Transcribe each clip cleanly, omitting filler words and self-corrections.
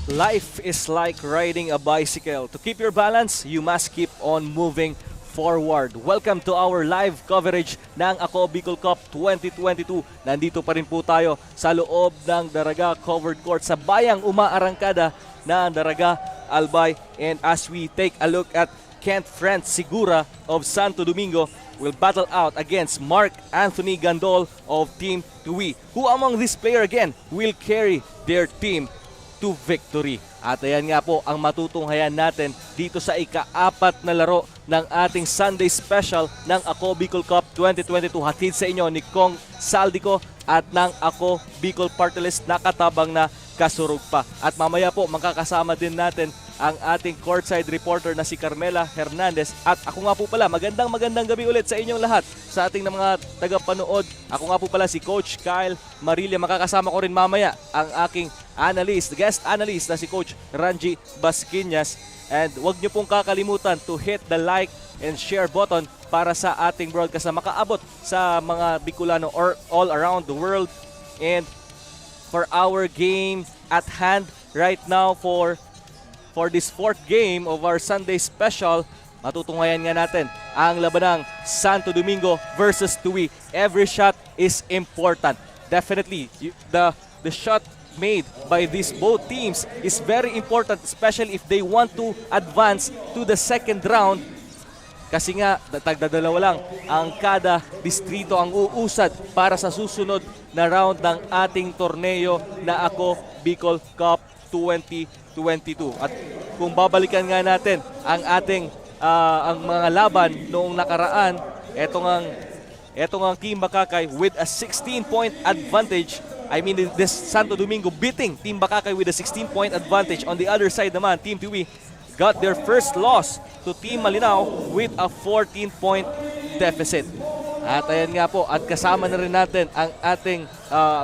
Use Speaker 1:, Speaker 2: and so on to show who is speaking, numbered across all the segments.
Speaker 1: Life is like riding a bicycle. To keep your balance, you must keep on moving forward. Welcome to our live coverage ng Ako Bicol Cup 2022. Nandito pa rin po tayo sa loob ng Daraga Covered Court sa bayang umaarangkada na Daraga Albay. And as we take a look at Kent Friends Sigura of Santo Domingo will battle out against Mark Anthony Gandol of Team Tui. Who among this player again will carry their team to victory? At ayan nga po ang matutunghayan natin dito sa ika-4 na laro ng ating Sunday special ng Ako Bicol Cup 2022. Hatid sa inyo ni Kong Saldico at ng Ako Bicol Party List na katabang na Kasurug pa. At mamaya po makakasama din natin ang ating courtside reporter na si Carmela Hernandez. At ako nga po pala, magandang gabi ulit sa inyong lahat, sa ating mga tagapanood. Ako nga po pala si Coach Kyle Marilla. Makakasama ko rin mamaya ang aking guest analyst na si Coach Ranji Basquinas. And huwag nyo pong kakalimutan to hit the like and share button para sa ating broadcast na makaabot sa mga Bicolano or all around the world. And for our game at hand right now for this fourth game of our Sunday special, matutunghayan nga natin ang labanang Santo Domingo versus Tui. Every shot is important. Definitely, the shot made by these both teams is very important, especially if they want to advance to the second round. Kasi nga, tagdadalawa lang ang kada distrito ang uusad para sa susunod na round ng ating torneo na Ako Bicol Cup 2022. At kung babalikan nga natin ang ating ang mga laban noong nakaraan, etong ang Team Bakakay with a 16-point advantage. I mean, this Santo Domingo beating Team Bakakay with a 16-point advantage. On the other side naman, Team Tui got their first loss to Team Malinao with a 14-point deficit. At ayan nga po, at kasama na rin natin ang ating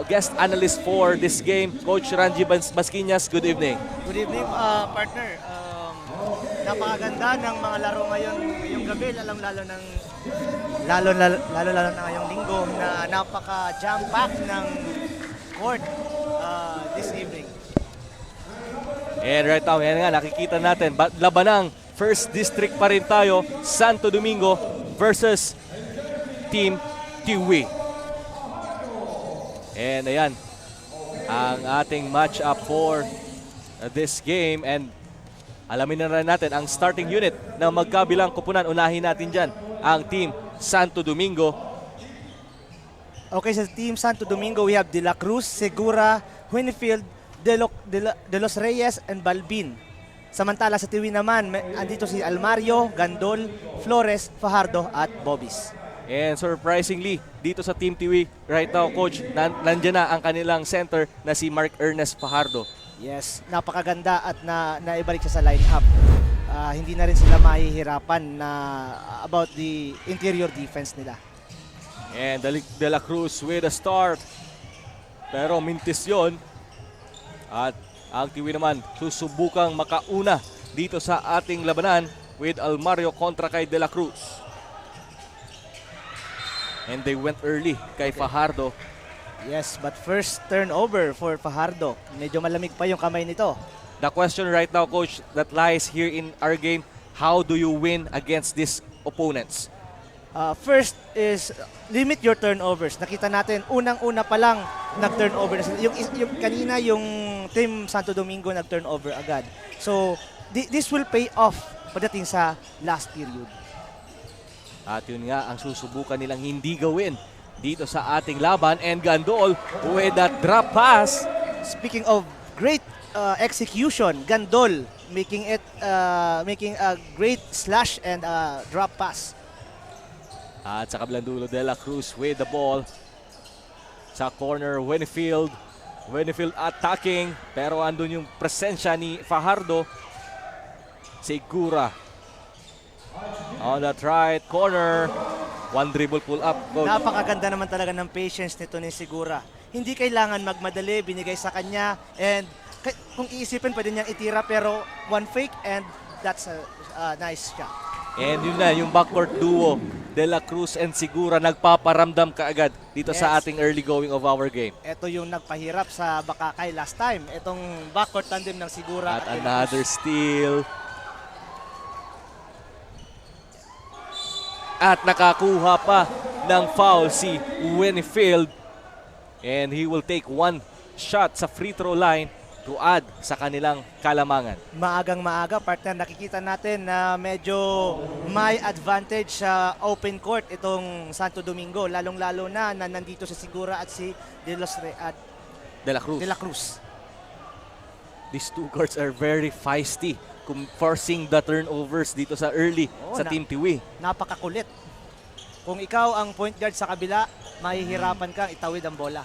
Speaker 1: guest analyst for this game, Coach Ranji Basquinas. Good evening.
Speaker 2: Good evening, partner. Napakaganda ng mga laro ngayon ngayong gabi, lalo na ngayong linggo na napaka-jam-pack ng court this evening.
Speaker 1: And right now, yan nga, nakikita natin, labanang first district pa rin tayo, Santo Domingo versus Team Tui. And ayan, ang ating match-up for this game. And alamin na rin natin ang starting unit ng magkabilang kupunan. Unahin natin dyan ang Team Santo Domingo.
Speaker 2: Okay, sa Team Santo Domingo, we have De La Cruz, Segura, Winfield, De Los Reyes, and Balbin. Samantala sa Tui naman, andito si Almario, Gandol, Flores, Fajardo, at Bobis.
Speaker 1: And surprisingly, dito sa Team Tui right now, Coach, nandiyan na ang kanilang center na si Mark Ernest Fajardo.
Speaker 2: Yes, napakaganda at naibalik siya sa lineup. Hindi na rin sila mahihirapan na about the interior defense nila.
Speaker 1: And De La Cruz with a start. Pero mintis yun. At ang Tui naman susubukang makauna dito sa ating labanan with Almario kontra kay De La Cruz. And they went early kay Fajardo.
Speaker 2: Yes, but first turnover for Fajardo. Medyo malamig pa yung kamay nito.
Speaker 1: The question right now, Coach, that lies here in our game, how do you win against these opponents?
Speaker 2: First is limit your turnovers. Nakita natin, unang-una pa lang nag-turnover. Yung kanina yung Team Santo Domingo nag-turnover agad. So, this will pay off pagdating sa last period.
Speaker 1: At yun nga ang susubukan nilang hindi gawin dito sa ating laban. And Gandol with that drop pass.
Speaker 2: Speaking of great execution, Gandol making a great slash and drop pass.
Speaker 1: At sa kabilang dulo, De La Cruz with the ball. Sa corner, Winfield attacking. Pero andun yung presensya ni Fajardo. Segura on that right corner. One dribble pull up. Goal.
Speaker 2: Napakaganda naman talaga ng patience nito ni Segura. Hindi kailangan magmadali, binigay sa kanya. And kung iisipin, pwede niyang itira, pero one fake and that's a nice shot.
Speaker 1: And yun na, yung backcourt duo, De La Cruz and Segura, nagpaparamdam kaagad dito sa
Speaker 2: Yes.
Speaker 1: ating early going of our game.
Speaker 2: Ito yung nagpahirap sa Bakakay last time. Itong backcourt tandem ng Sigura
Speaker 1: At
Speaker 2: De La
Speaker 1: another
Speaker 2: Cruz.
Speaker 1: steal. At nakakuha pa ng foul si Winfield. And he will take one shot sa free throw line to add sa kanilang kalamangan.
Speaker 2: Maagang maaga, partner, nakikita natin na medyo may advantage sa open court itong Santo Domingo, lalong-lalo na nandito si Sigura at si De
Speaker 1: De La Cruz.
Speaker 2: La Cruz.
Speaker 1: These two guards are very feisty, forcing the turnovers dito sa early
Speaker 2: Oo,
Speaker 1: sa Team Tiwi.
Speaker 2: Napakakulit. Kung ikaw ang point guard sa kabila, mahihirapan kang itawid ang bola.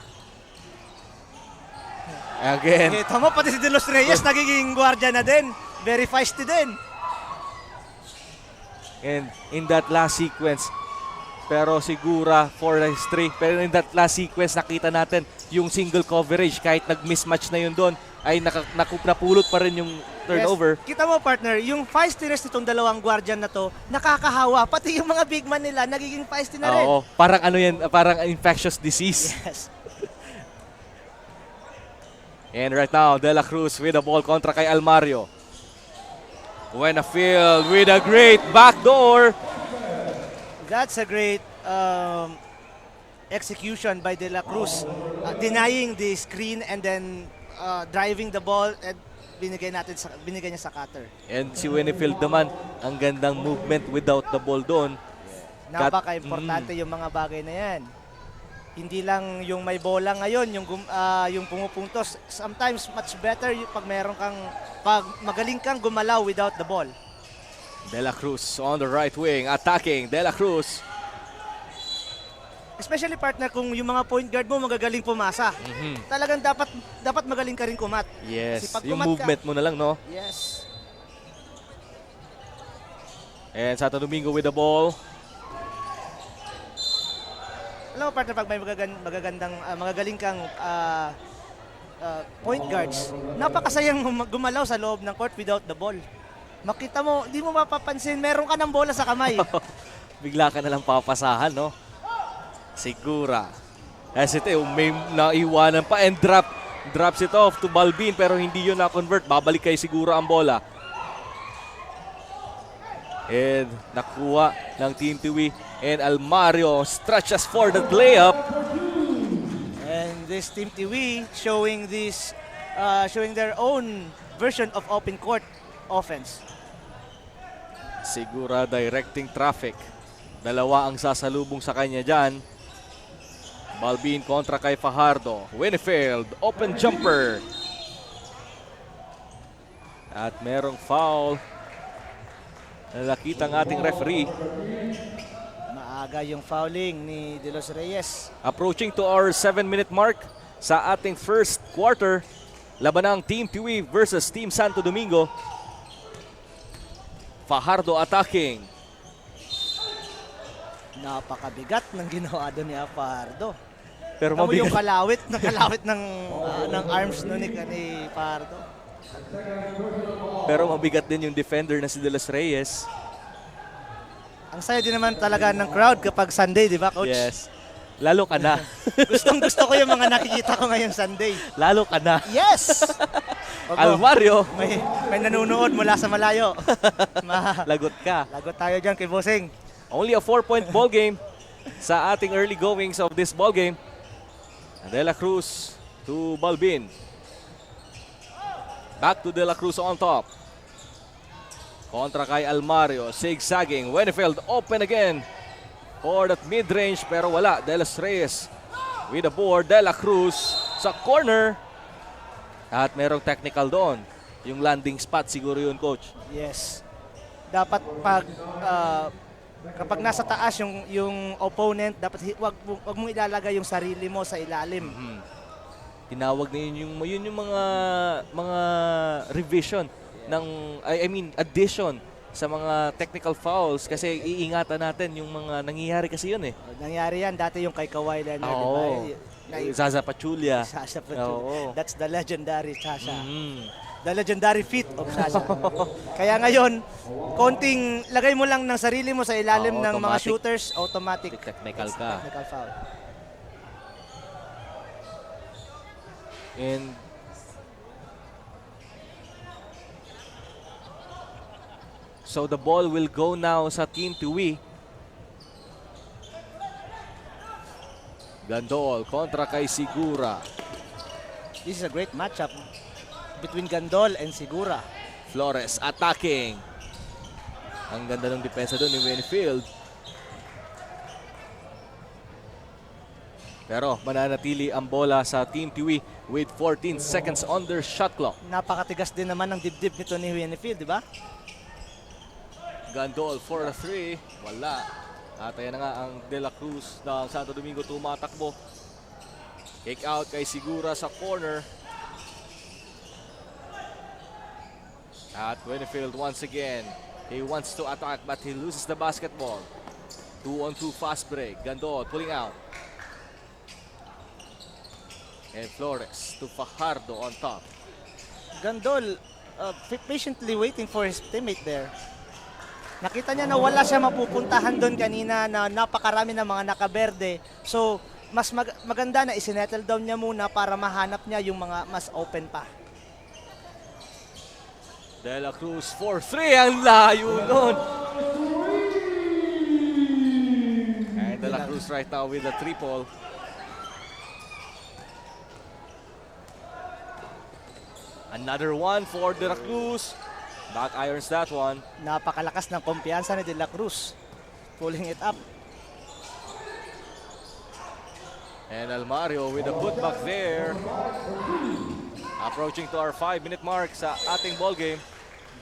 Speaker 1: Again,
Speaker 2: Kita mo, pati si De Los Reyes nagiging gwardiya na din. Very feisty din.
Speaker 1: and in that last sequence, pero Segura 4-3, pero in that last sequence nakita natin yung single coverage kahit nag-mismatch na yun doon ay napulot pa rin yung turnover.
Speaker 2: Yes. Kita mo, partner, yung feistiness nitong dalawang guardian na to, nakakahawa. Pati yung mga big man nila, nagiging feisty na rin.
Speaker 1: Oo, parang ano yan, parang infectious disease.
Speaker 2: Yes.
Speaker 1: And right now, De La Cruz with the ball kontra kay Almario. Winfield with a great backdoor.
Speaker 2: That's a great execution by De La Cruz. Denying the screen and then driving the ball and binigay niya sa cutter.
Speaker 1: And si Winfield naman, ang gandang movement without the ball doon.
Speaker 2: Napaka-importante yung mga bagay na yan. Hindi lang yung may bola ngayon, yung pumupuntos. Sometimes much better pag magaling kang gumalaw without the ball.
Speaker 1: De La Cruz on the right wing, attacking De La Cruz.
Speaker 2: Especially, partner, kung yung mga point guard mo magagaling pumasa. Talagang dapat magaling ka rin kumat.
Speaker 1: Yes,
Speaker 2: Kasi pag
Speaker 1: yung
Speaker 2: kumat ka-
Speaker 1: movement mo na lang, no?
Speaker 2: Yes.
Speaker 1: And Santo Domingo with the ball.
Speaker 2: Alam mo, partner, pag may magagaling kang point guards, napakasayang gumalaw sa loob ng court without the ball. Makita mo, di mo mapapansin, meron ka ng bola sa kamay.
Speaker 1: Bigla ka na lang papasahan, no? Segura. Hesitate, may naiwanan pa and drops it off to Balbin pero hindi yun na-convert. Babalik kay Segura ang bola. And nakuha ng Team Tiwi and Almario stretches for the layup.
Speaker 2: And this Team Tiwi showing their own version of open court offense.
Speaker 1: Segura directing traffic. Dalawa ang sasalubong sa kanya dyan. Balbin kontra kay Fajardo. Winfield, open jumper. At merong foul. Nakita ng ating referee.
Speaker 2: Maaga yung fouling ni De Los Reyes.
Speaker 1: Approaching to our 7-minute mark sa ating first quarter. Laban ng Team Tiwi versus Team Santo Domingo. Fajardo attacking.
Speaker 2: Napakabigat ng ginawa doon ni Fajardo.
Speaker 1: Pero
Speaker 2: Tamo yung
Speaker 1: mabigat,
Speaker 2: kalawit ng arms no ni Fajardo.
Speaker 1: pero mabigat din yung defender na si De Los Reyes.
Speaker 2: Ang saya din naman talaga ng crowd kapag Sunday, di ba, Coach?
Speaker 1: Yes. Lalo ka na.
Speaker 2: Gustong-gusto ko yung mga nakikita ko ngayong Sunday.
Speaker 1: Lalo ka na.
Speaker 2: Yes! Opo,
Speaker 1: Almario,
Speaker 2: may nanonood mula sa malayo.
Speaker 1: lagot ka.
Speaker 2: Lagot tayo dyan kay Bossing.
Speaker 1: Only a 4-point ball game sa ating early goings of this ball game. De La Cruz to Balbin. Back to De La Cruz on top. Kontra kay Almario, zigzagging. Winfield open again for that mid-range pero wala. De Los Reyes with the board. De La Cruz sa corner. At merong technical doon. Yung landing spot siguro yun, Coach.
Speaker 2: Yes. Dapat kapag nasa taas yung opponent, dapat wag mong ilalagay yung sarili mo sa ilalim.
Speaker 1: Tinawag na yun yung mga revision ng addition sa mga technical fouls kasi iingatan natin yung mga nangyayari kasi yun eh.
Speaker 2: Nangyari yan dati yung kay Kawhi Leonard,
Speaker 1: Oo.
Speaker 2: di ba?
Speaker 1: Zaza Pachulia.
Speaker 2: Sasha
Speaker 1: Oo.
Speaker 2: That's the legendary Sasha. The legendary feat of Sasha. Kaya ngayon, konting lagay mo lang ng sarili mo sa ilalim ng mga
Speaker 1: Automatic.
Speaker 2: shooters, automatic.
Speaker 1: Technical ka.
Speaker 2: Technical foul.
Speaker 1: And so the ball will go now sa Team Tiwi. Gandol kontra kay Sigura.
Speaker 2: This is a great matchup between Gandol and Sigura.
Speaker 1: Flores attacking. Ang ganda ng depensa doon ni Winfield. Pero mananatili ang bola sa Team Tiwi with 14 seconds on their shot clock.
Speaker 2: Napakatigas din naman ng dibdib nito ni Winfield, di ba?
Speaker 1: Gandol for a 3. Wala. At ayan na nga ang De La Cruz ng Santo Domingo tumatakbo. Kick out kay Sigura sa corner. At Winfield once again. He wants to attack but he loses the basketball. 2-on-2 fast break. Gandol pulling out. And Flores to Fajardo on top.
Speaker 2: Gandol patiently waiting for his teammate there. Nakita niya na wala siya mapupuntahan doon kanina na napakarami ng mga nakaberde. So, mas maganda na isinettle down niya muna para mahanap niya yung mga mas open pa.
Speaker 1: De La Cruz for 3. Ang layo nun. And De La Cruz right now with a triple. Another one for De La Cruz. Back irons that one.
Speaker 2: Napakalakas ng kumpiyansa ni De La Cruz. Pulling it up.
Speaker 1: And Almario with a putback there. Approaching to our 5-minute mark sa ating ball game.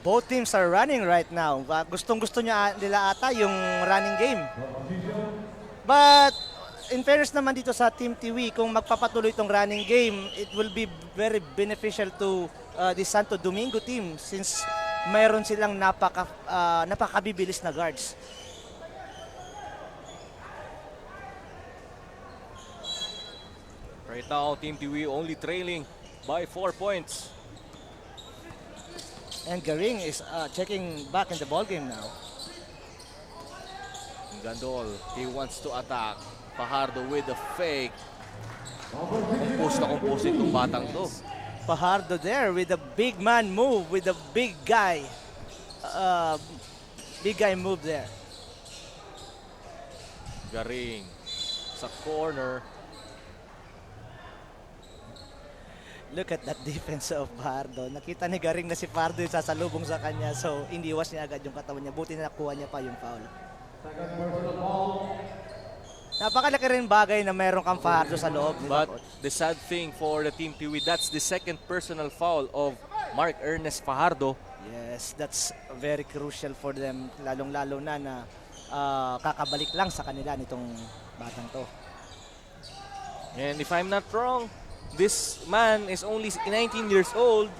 Speaker 2: Both teams are running right now. Gustong-gusto nila ata yung running game. But in fairness naman dito sa Team Tiwi, kung magpapatuloy itong running game, it will be very beneficial to the Santo Domingo team since mayroon silang napakabibilis na guards.
Speaker 1: Right now, Team Tiwi only trailing by 4 points.
Speaker 2: And Garing is checking back in the ball game now.
Speaker 1: Gandol, he wants to attack. Fajardo with the fake. Compose na compose itong batang to.
Speaker 2: Fajardo there with a big man move, with a big guy. Big guy move there.
Speaker 1: Garing sa corner.
Speaker 2: Look at that defense of Fajardo. Nakita ni Garing na si Fajardo yung sasalubong sa kanya. So, iniwas niya agad yung katawan niya. Buti na nakuha niya pa yung foul. Napakalaki rin bagay na meron kang Fajardo sa loob.
Speaker 1: But the sad thing for the Team Tiwi, that's the second personal foul of Mark Ernest Fajardo.
Speaker 2: Yes, that's very crucial for them. Lalong-lalo na kakabalik lang sa kanila nitong batang to.
Speaker 1: And if I'm not wrong, this man is only 19 years old.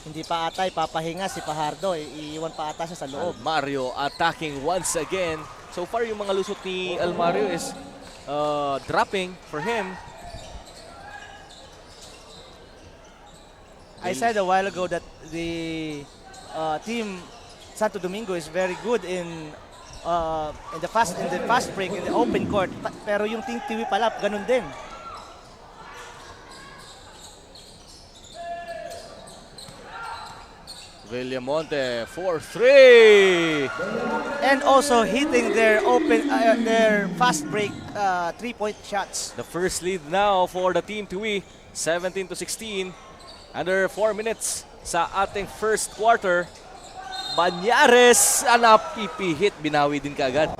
Speaker 2: Hindi pa ata ipapahinga si Fajardo. Iiwan pa ata siya sa loob.
Speaker 1: Almario attacking once again. So far, yung mga lusot ni Almario is dropping for him.
Speaker 2: I said a while ago that the team Santo Domingo is very good in the fast break, in the open court. Pero yung Team Tiwi pala, ganun din.
Speaker 1: Villamonte for 3.
Speaker 2: And also hitting their their fast break 3-point shots.
Speaker 1: The first lead now for the Team Tiwi, 17-16. Under 4 minutes sa ating first quarter. Banyares, napipihit, binawi din kaagad.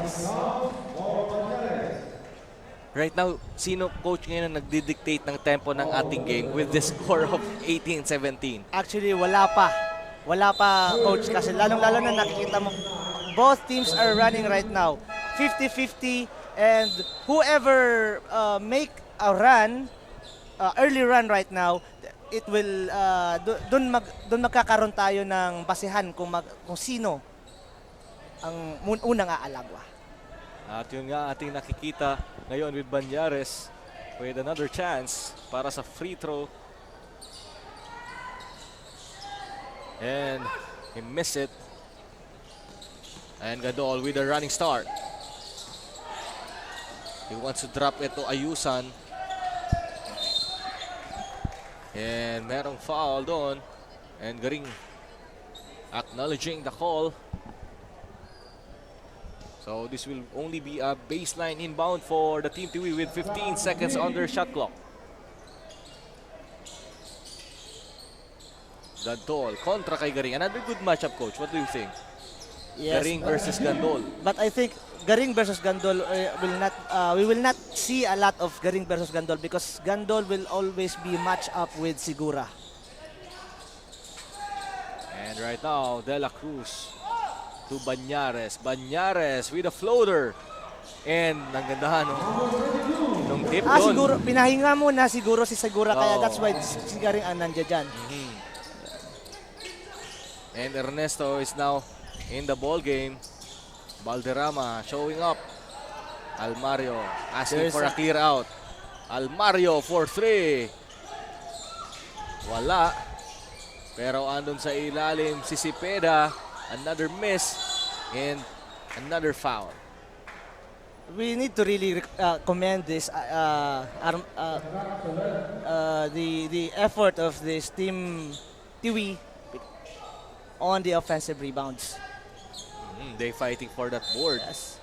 Speaker 1: Right now, sino coach ngayon na nagdi-dictate ng tempo ng ating game with the score of 18-17?
Speaker 2: Actually, wala pa. Wala pa, coach, kasi lalong-lalo na nakikita mo, both teams are running right now. 50-50, and whoever make a run, early run right now, it will, doon magkakaroon tayo ng basihan kung sino ang unang aalagwa.
Speaker 1: At yun nga ating nakikita ngayon with Banyares with another chance para sa free throw. And he missed it. And Gandol with a running start. He wants to drop it to Ayusan. And merong foul doon. And Garing acknowledging the call. So this will only be a baseline inbound for the Team Tiwi with 15 seconds on their shot clock. Gandol kontra kay Garing. Another good matchup, coach. What do you think?
Speaker 2: Yes,
Speaker 1: Garing versus Gandol.
Speaker 2: but I think Garing versus Gandol we will not see a lot of Garing versus Gandol because Gandol will always be matched up with Sigura.
Speaker 1: And right now, De La Cruz to Banyares. Banyares with a floater. And ang gandahan nung tip doon.
Speaker 2: Siguro pinahinga muna siguro si Sigura kaya
Speaker 1: Oo.
Speaker 2: that's why si Garing ang nandiyan dyan.
Speaker 1: And Ernesto is now in the ball game. Valderrama showing up. Almario asking
Speaker 2: There's
Speaker 1: for a clear out. Almario for 3. Wala. Pero andun sa ilalim si Cepeda. Another miss and another foul.
Speaker 2: We need to really commend this the effort of this team Tiwi on the offensive rebounds.
Speaker 1: They fighting for that board.
Speaker 2: Yes.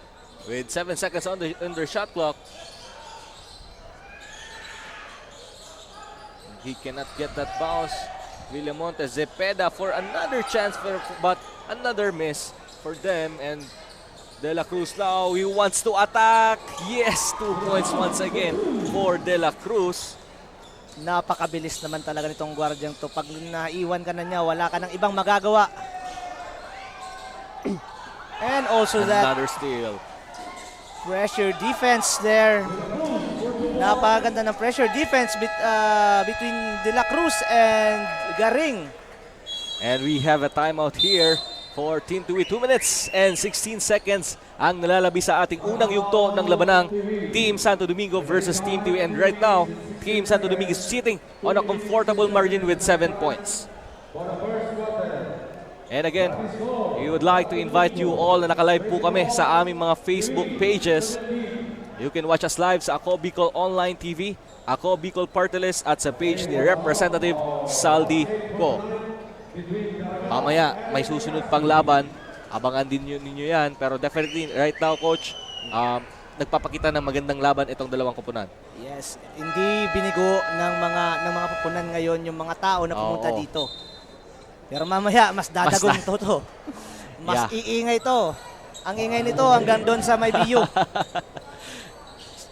Speaker 1: With 7 seconds on their shot clock. He cannot get that bounce. William Montes, Cepeda for another chance, but another miss for them. And De La Cruz now, he wants to attack. Yes, 2 points once again for De La Cruz.
Speaker 2: Napakabilis naman talaga nitong gwardyang to. Pag naiwan ka na niya, wala ka ng ibang magagawa. And also that
Speaker 1: Another steal.
Speaker 2: pressure defense there. Napakaganda ng pressure defense between De La Cruz and Garing.
Speaker 1: And we have a timeout here for Team Tiwi. 2 minutes and 16 seconds ang nalalabi sa ating unang yugto ng labanang Team Santo Domingo versus Team Tiwi. And right now, Team Santo Domingo is sitting on a comfortable margin with 7 points. And again, we would like to invite you all na nakalive po kami sa aming mga Facebook pages. You can watch us live sa Ako Bicol Online TV, Ako Bicol Party List at sa page ni Representative Saldi Ko. Mamaya, may susunod pang laban. Abangan din ninyo yan. Pero definitely, right now, Coach, nagpapakita ng magandang laban itong dalawang kupunan.
Speaker 2: Yes, hindi binigo ng mga pupunan ngayon yung mga tao na pumunta
Speaker 1: Oo.
Speaker 2: dito. Pero mamaya, mas dadagong to. Mas iingay to. Ang ingay nito hanggang doon sa may BU.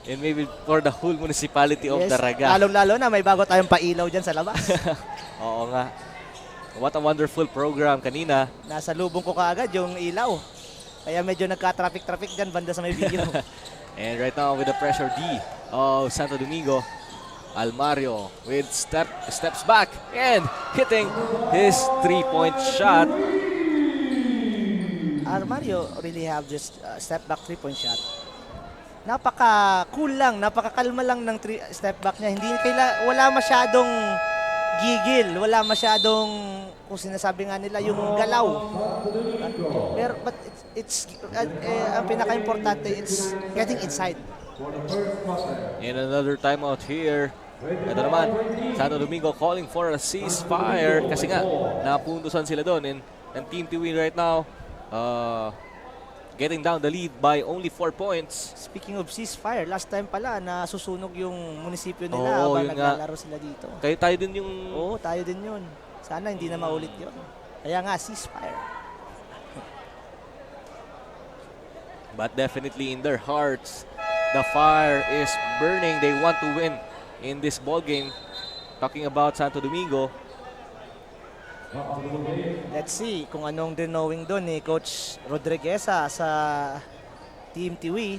Speaker 1: And maybe for the whole municipality of Daraga.
Speaker 2: Lalong-lalo na may bago tayong pailaw dyan sa labas.
Speaker 1: Oo nga. What a wonderful program kanina.
Speaker 2: Nasa lubong ko kaagad yung ilaw. Kaya medyo nagka-traffic dyan banda sa may BU.
Speaker 1: And right now with the pressure D of Santo Domingo, Almario with steps back and hitting his 3-point shot.
Speaker 2: Almario really have this step back 3-point shot. Napaka-cool lang, napaka-kalma lang ng step back niya. Wala masyadong gigil, wala masyadong kung sinasabi nga nila yung galaw. Pero but it's ang pinaka-importante it's getting inside.
Speaker 1: And another timeout here. Ito naman, Santo Domingo calling for a ceasefire kasi nga napundusan sila doon. And Team Tiwi right now getting down the lead by only 4 points.
Speaker 2: Speaking of ceasefire, last time pala na susunog yung munisipyo nila habang naglalaro sila dito.
Speaker 1: Kayo tayo din yung...
Speaker 2: Oo, tayo din yun. Sana hindi na maulit yun. Kaya nga, ceasefire.
Speaker 1: But definitely in their hearts, the fire is burning. They want to win in this ball game. Talking about Santo Domingo.
Speaker 2: Let's see kung anong denowing doon ni Coach Rodriguez sa Team Tiwi.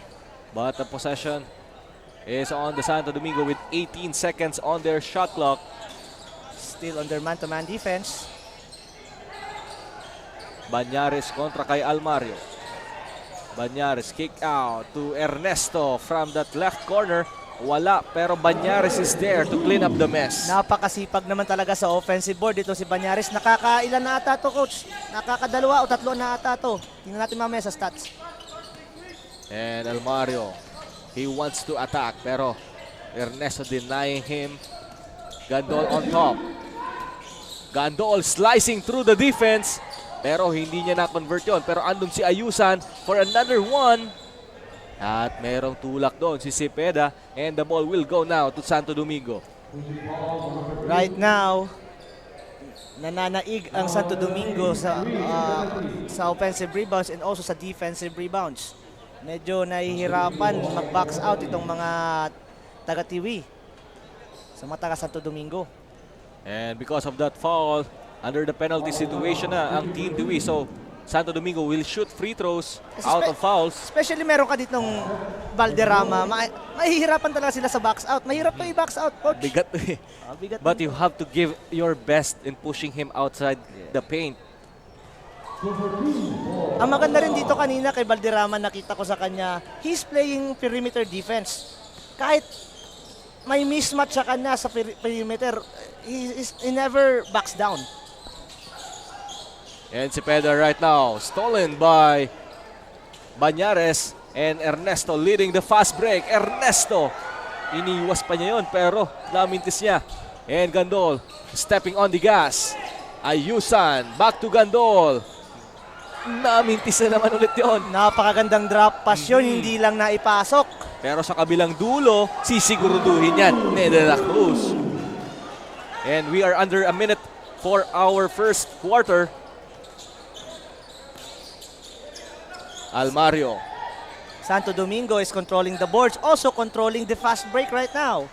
Speaker 1: But the possession is on the Santo Domingo with 18 seconds on their shot clock.
Speaker 2: Still on their man-to-man defense.
Speaker 1: Banyares kontra kay Almario. Banyares kick out to Ernesto from that left corner. wala. Pero Banyares is there to clean up the mess.
Speaker 2: Napakasipag naman talaga sa offensive board dito si Banyares. Nakakailan na ata to, coach? Nakakadalawa o tatlo na ata to. Tingnan natin mamaya sa stats.
Speaker 1: And Almario, he wants to attack pero Ernesto denying him. Gandol on top. Gandol slicing through the defense pero hindi niya na-convert yun. Pero andun si Ayusan for another one. At merong tulak doon si Cepeda and the ball will go now to Santo Domingo.
Speaker 2: Right now, nananaig ang Santo Domingo sa offensive rebounds and also sa defensive rebounds. Medyo nahihirapan mag-box out itong mga taga-Tiwi sa mga taga Santo Domingo.
Speaker 1: And because of that foul, under the penalty situation na ang Team Tiwi. So Santo Domingo will shoot free throws out of fouls.
Speaker 2: Especially meron ka ditong Valderrama, mahihirapan talaga sila sa box out. Mahirap to i-box out, coach.
Speaker 1: Bigat.
Speaker 2: Bigat
Speaker 1: But you have to give your best in pushing him outside the paint.
Speaker 2: Ang maganda rin dito kanina kay Valderrama, nakita ko sa kanya, he's playing perimeter defense. Kahit may mismatch sa kanya sa perimeter, he never backs down.
Speaker 1: And Cepeda right now, stolen by Banyares and Ernesto leading the fast break. Ernesto, iniwas pa niya yun pero namintis niya. And Gandol stepping on the gas. Ayusan, back to Gandol. Namintis na naman ulit yun.
Speaker 2: Napakagandang drop pass yun, hindi lang naipasok.
Speaker 1: Pero sa kabilang dulo, sisiguraduhin yan ni De La Cruz. And we are under a minute for our first quarter. Almario.
Speaker 2: Santo Domingo is controlling the boards, also controlling the fast break right now.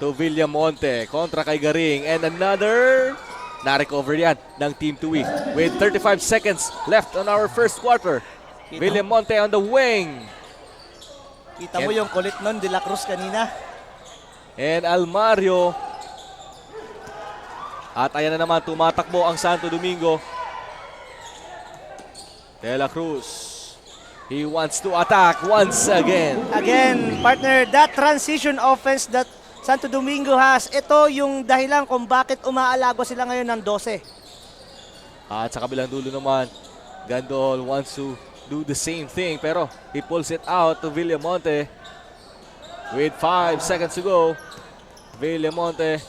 Speaker 1: To Villamonte, kontra kay Garing. And another, na-recover yan ng Team Tuwi. With 35 seconds left on our first quarter. Villamonte on the wing.
Speaker 2: Kita mo yung kulit nun, De La Cruz kanina.
Speaker 1: And Almario. At ayan na naman, tumatakbo ang Santo Domingo. De La Cruz. He wants to attack once again.
Speaker 2: Again, partner, that transition offense that Santo Domingo has, ito yung dahilan kung bakit umaalagwa sila ngayon ng 12.
Speaker 1: At sa kabilang dulo naman, Gandol wants to do the same thing pero he pulls it out to Villamonte. With 5 seconds to go, Villamonte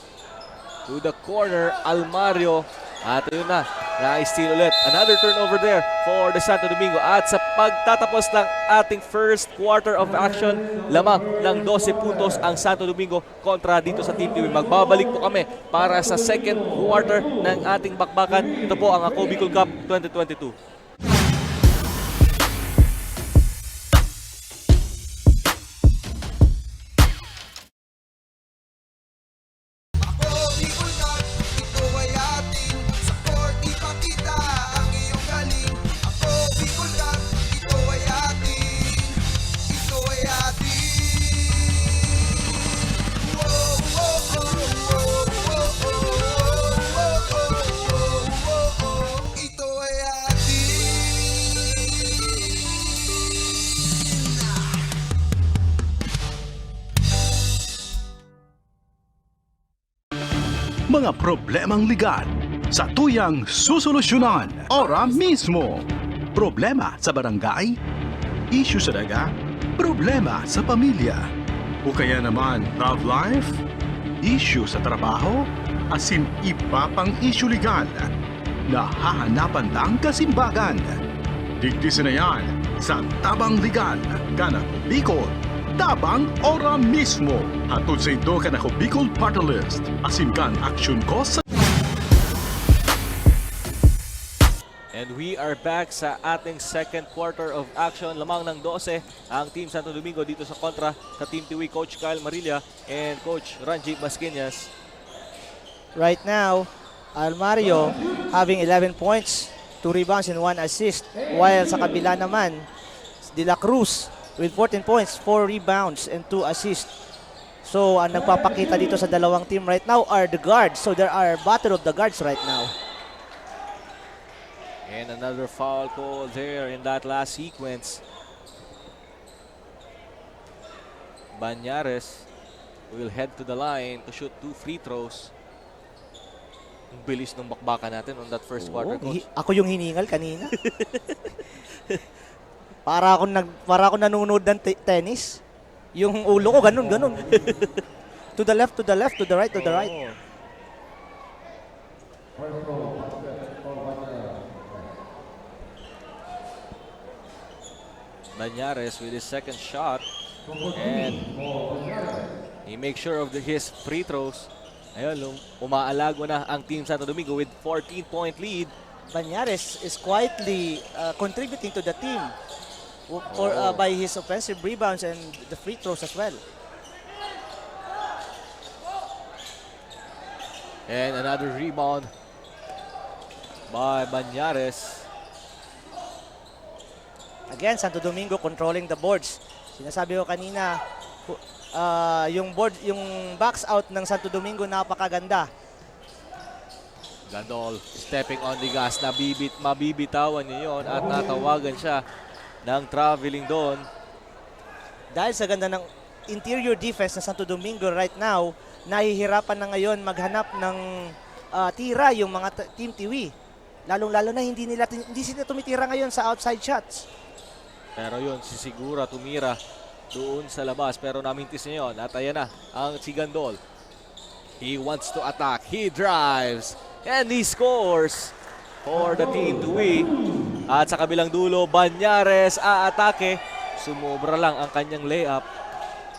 Speaker 1: to the corner, Almario. At yun na, na-steal ulit. Another turnover there for the Santo Domingo. At sa pagtatapos ng ating first quarter of action, lamang ng 12 puntos ang Santo Domingo kontra dito sa Team Tiwi. Magbabalik po kami para sa second quarter ng ating bakbakan. Ito po ang Ako Bicol Cup 2022.
Speaker 3: Mga problemang legal sa tuyang susolusyonan ora mismo. Problema sa barangay, issue sa daga, problema sa pamilya, o kaya naman love life, issue sa trabaho, asin iba pang issue legal. Nahahanapan ng kasimbagan. Digdisin na yan sa Tabang Legal, Kanako Bicol. Tabang ora mismo. Hatod sa ito Kanako Bicol Party List. Asin kan aksyon ko sa...
Speaker 1: And we are back sa ating second quarter of action. Lamang ng 12 ang Team Santo Domingo dito sa kontra sa Team Tiwi, Coach Kyle Marilla and Coach Ranji Masquinas.
Speaker 2: Right now, Almario having 11 points, 2 rebounds and 1 assist. While sa kabila naman, De La Cruz with 14 points, 4 rebounds and 2 assists. So, ang nagpapakita dito sa dalawang team right now are the guards. So, there are battle of the guards right now.
Speaker 1: And another foul call there in that last sequence. Banyares will head to the line to shoot 2 free throws. Ang bilis ng bakbakan natin on that first quarter, coach.
Speaker 2: Ako yung hiningal kanina. para ako nanonood ng tennis. Yung ulo ko ganun. To the left, to the left, to the right, to the right.
Speaker 1: Banyares with his second shot. And he makes sure of his free throws. Ayun, umaalago na ang Team Santo Domingo with 14-point lead.
Speaker 2: Banyares is quietly contributing to the team by his offensive rebounds and the free throws as well.
Speaker 1: And another rebound by Banyares.
Speaker 2: Again, Santo Domingo controlling the boards. Sinasabi ko kanina, yung box out ng Santo Domingo napakaganda.
Speaker 1: Gandol stepping on the gas. Mabibitawan niya yun at natawagan siya ng traveling doon.
Speaker 2: Dahil sa ganda ng interior defense ng Santo Domingo right now, nahihirapan na ngayon maghanap ng tira yung mga Team Tiwi. Lalong-lalo na hindi sila tumitira ngayon sa outside shots.
Speaker 1: Pero yun, si Segura tumira doon sa labas pero namintis niya yun. At ayan na ang si Gandol. He wants to attack. He drives. And he scores for the Team Tiwi. At sa kabilang dulo, Banyares aatake. Sumobra lang ang kanyang layup.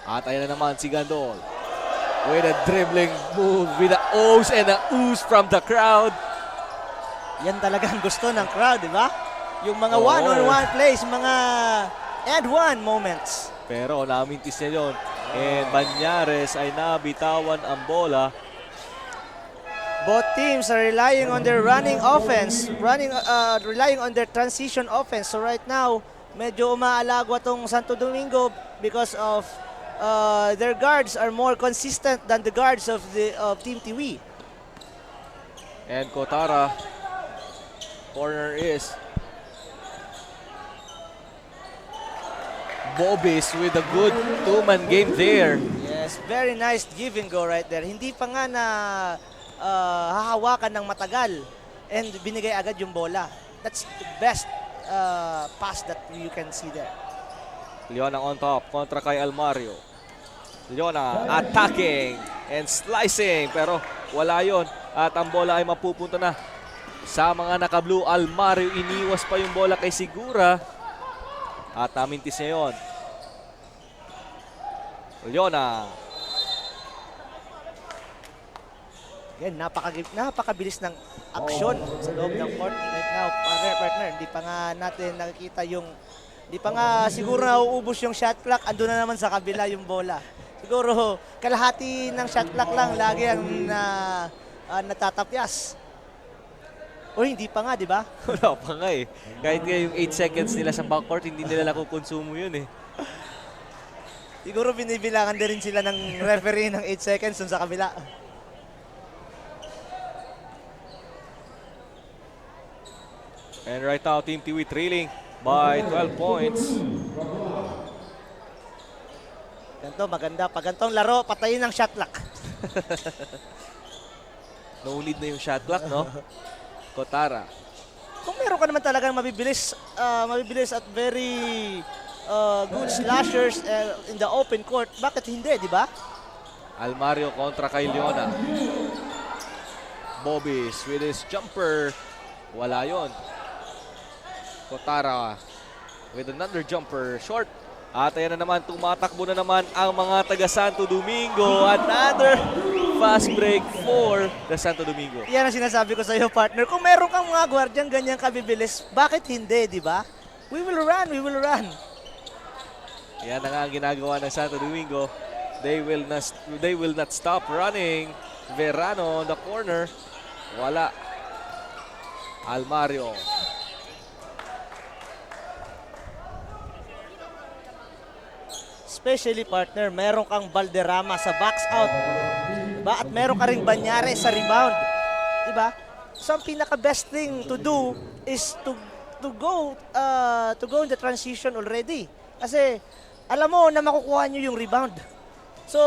Speaker 1: At ayan na naman si Gandol. With a dribbling move with the O's and the oohs from the crowd.
Speaker 2: Yan talagang gusto ng crowd, di ba? Yung mga
Speaker 1: Oo.
Speaker 2: one-on-one plays, mga and one moments.
Speaker 1: Pero namintis niya yun. And Banyares ay nabitawan ang bola.
Speaker 2: Both teams are relying on their running offense, relying on their transition offense. So right now, medyo umaalagwa tong Santo Domingo because of their guards are more consistent than the guards of Team Tiwi.
Speaker 1: And Kotara, corner is Bobis with a good two-man game there.
Speaker 2: Yes, very nice give and go right there. Hindi pa nga na hahawakan ng matagal and binigay agad yung bola. That's the best pass that you can see there.
Speaker 1: Leona on top kontra kay Almario. Leona attacking and slicing pero wala yon at ang bola ay mapupunta na sa mga naka-blue. Almario iniwas pa yung bola kay Segura at namintis niya yun. Leona.
Speaker 2: Yan, napakabilis ng aksyon sa loob ng court right now. Partner, hindi pa nga natin nakikita hindi pa nga siguro nauubos yung shot clock. Ando na naman sa kabila yung bola. Siguro kalahati ng shot clock lang lagi ang natatapyas. O hindi pa nga, di ba?
Speaker 1: Wala pa nga eh. Kahit nga yung 8 seconds nila sa backcourt, hindi nila nakukonsumo yun eh.
Speaker 2: Siguro binibilangan din rin sila ng referee ng 8 seconds dun sa kabila.
Speaker 1: And right now, Team Tiwi trailing by 12 points.
Speaker 2: Ganito, maganda. Pag ganitong laro, patayin ang shot clock.
Speaker 1: No lead na yung shot clock, no? Kotara.
Speaker 2: Kung meron ka naman talagang mabibilis at very good slashers in the open court, bakit hindi, di ba?
Speaker 1: Almario kontra kay Leona. Bobis with his jumper. Wala yon. Kotara with another jumper. Short. At ayan na naman, tumatakbo na naman ang mga taga Santo Domingo. Another fast break for the Santo Domingo.
Speaker 2: Yan ang sinasabi ko sa iyo, partner. Kung meron kang mga gwardyang ganyan kabibilis, bakit hindi, di ba? We will run, we will run.
Speaker 1: Yan na nga ang ginagawa ng Santo Domingo. They will not stop running. Verano on the corner. Wala. Almario.
Speaker 2: Especially, partner, meron kang Valderrama sa box out. Diba? At meron ka ring Banyares sa rebound. Diba? So, ang pinaka-best thing to do is to go in the transition already. Kasi alam mo na makukuha nyo yung rebound. So,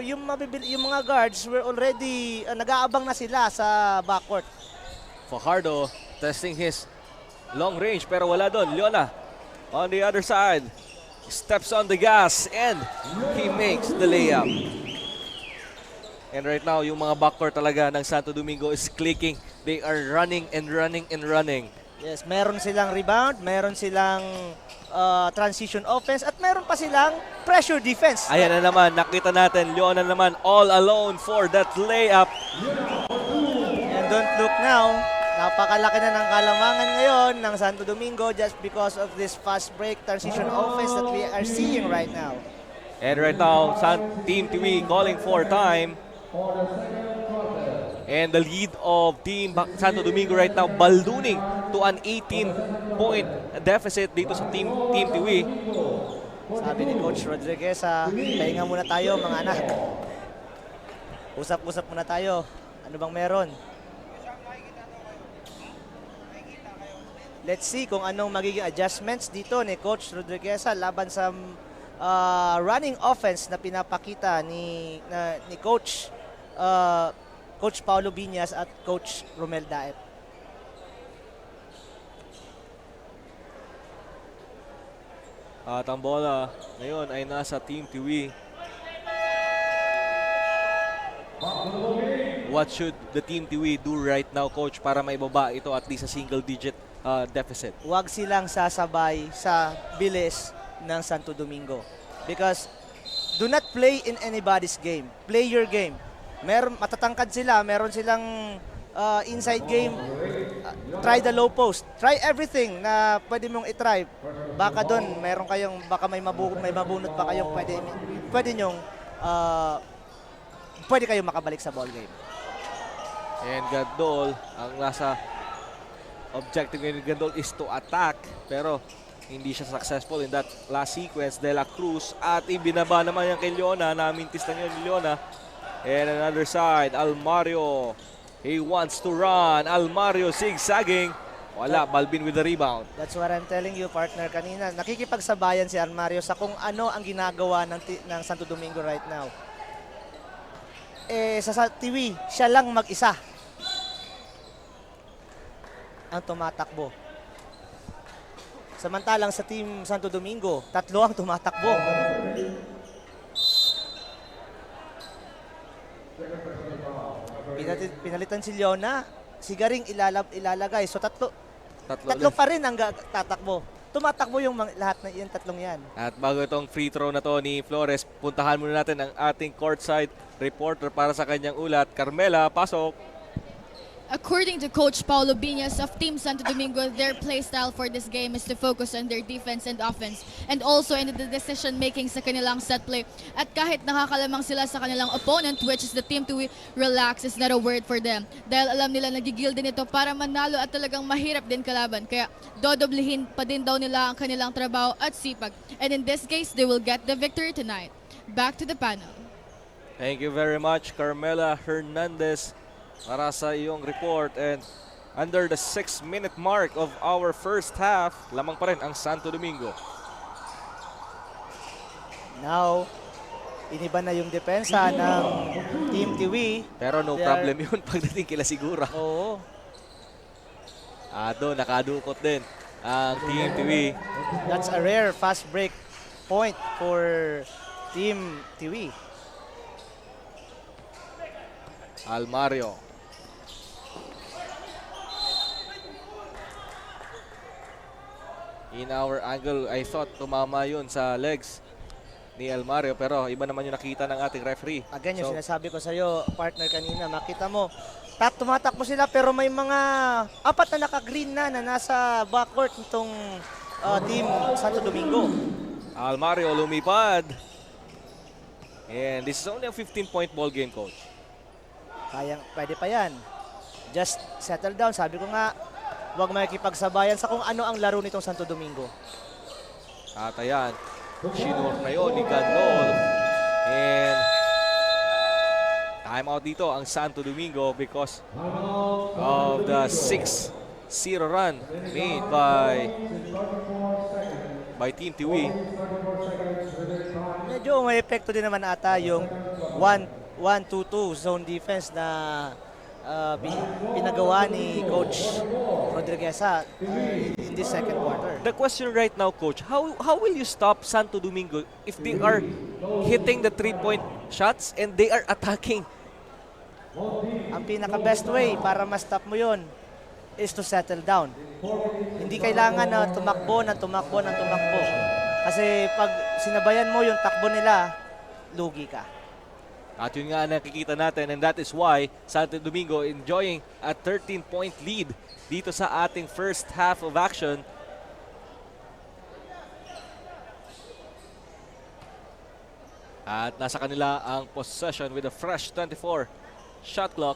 Speaker 2: yung mga guards were already nag-aabang na sila sa backcourt.
Speaker 1: Fajardo testing his long range pero wala doon. Leona on the other side. Steps on the gas and he makes the layup. And right now, yung mga backcourt talaga ng Santo Domingo is clicking. They are running and running and running.
Speaker 2: Yes, meron silang rebound, meron silang transition offense, at meron pa silang pressure defense.
Speaker 1: Ayan na naman, nakita natin, Leona naman all alone for that layup.
Speaker 2: And don't look now, napakalaki na ng kalamangan ngayon ng Santo Domingo just because of this fast break transition offense that we are seeing right now.
Speaker 1: And right now, Team TV calling for time. And the lead of Team Santo Domingo right now ballooning to an 18-point deficit dito sa Team TV.
Speaker 2: Sabi ni Coach Rodriguez, pahinga muna tayo mga anak. Usap-usap muna tayo. Ano bang meron? Let's see kung anong magiging adjustments dito ni Coach Rodriguez laban sa running offense na pinapakita ni Coach Coach Paulo Biñas at Coach Romel Daep.
Speaker 1: At ang bola ngayon ay nasa Team TV. What should the Team TV do right now, Coach, para maibaba ito at least sa single-digit deficit?
Speaker 2: Huwag silang sasabay sa bilis ng Santo Domingo. Because do not play in anybody's game. Play your game. Matatangkad sila, meron silang inside game. Try the low post. Try everything na pwede mong i-try. Baka doon, baka may mabunot pa kayong pwede kayong makabalik sa ball game.
Speaker 1: And Gandol, ang nasa objective ni Gandol is to attack. Pero hindi siya successful in that last sequence. De La Cruz at ibinaba naman yan kay Leona. Namintis lang yun ni Leona. And another side, Almario. He wants to run. Almario zigzagging. Wala, Balbin with the rebound.
Speaker 2: That's what I'm telling you, partner. Kanina, nakikipagsabayan si Almario sa kung ano ang ginagawa ng Santo Domingo right now. Sa TV, siya lang mag-isa ang tumatakbo. Samantalang sa Team Santo Domingo, 3 ang tumatakbo. Pinalitan si Leona, si Garing ilalagay. So tatlo pa rin ang tatakbo. Tumatakbo yung lahat na yan, tatlong yan.
Speaker 1: At bago itong free throw na to ni Flores, puntahan muna natin ang ating courtside reporter para sa kanyang ulat. Carmela, pasok.
Speaker 4: According to Coach Paulo Biñas of Team Santo Domingo, their play style for this game is to focus on their defense and offense and also in the decision-making sa kanilang set play. At kahit nakakalamang sila sa kanilang opponent, which is the team to relax, is not a word for them. Dahil alam nila nagigil din ito para manalo at talagang mahirap din kalaban. Kaya dodoblihin pa din daw nila ang kanilang trabaho at sipag. And in this case, they will get the victory tonight. Back to the panel.
Speaker 1: Thank you very much, Carmela Hernandez, para sa iyong report. And under the 6-minute mark of our first half, lamang pa rin ang Santo Domingo.
Speaker 2: Now, iniba na yung depensa ng Team TV.
Speaker 1: Pero no problem yun pagdating kila Sigura.
Speaker 2: Oo.
Speaker 1: Doon, nakadukot din ang Team TV.
Speaker 2: That's a rare fast break point for Team TV.
Speaker 1: Almario. In our angle, I thought tumama yun sa legs ni Almario, pero iba naman yung nakita ng ating referee.
Speaker 2: Again, yung sinasabi ko sa iyo, partner, kanina, makita mo, tumatakbo sila pero may mga 4 na naka-green na nasa backcourt nitong Team Santo Domingo.
Speaker 1: Almario lumipad. And this is only a 15-point ball game, Coach.
Speaker 2: Pwede pa yan. Just settle down. Sabi ko nga, huwag makikipagsabayan sa kung ano ang laro nitong Santo Domingo.
Speaker 1: At ayan, sinur na yun ni Gandol. And time out dito ang Santo Domingo because of the 6-0 run made by Team Tiwi.
Speaker 2: medyo may epekto din naman ata yung 1-2-2 zone defense na pinagawa ni Coach Rodrigueza in this second quarter.
Speaker 1: The question right now, Coach, how will you stop Santo Domingo if they are hitting the 3-point shots and they are attacking?
Speaker 2: Ang pinaka-best way para ma-stop mo yun is to settle down. Hindi kailangan na tumakbo. Kasi pag sinabayan mo yung takbo nila, lugi ka.
Speaker 1: At yun nga nakikita natin, and that is why Santo Domingo enjoying a 13-point lead dito sa ating first half of action. At nasa kanila ang possession with a fresh 24 shot clock.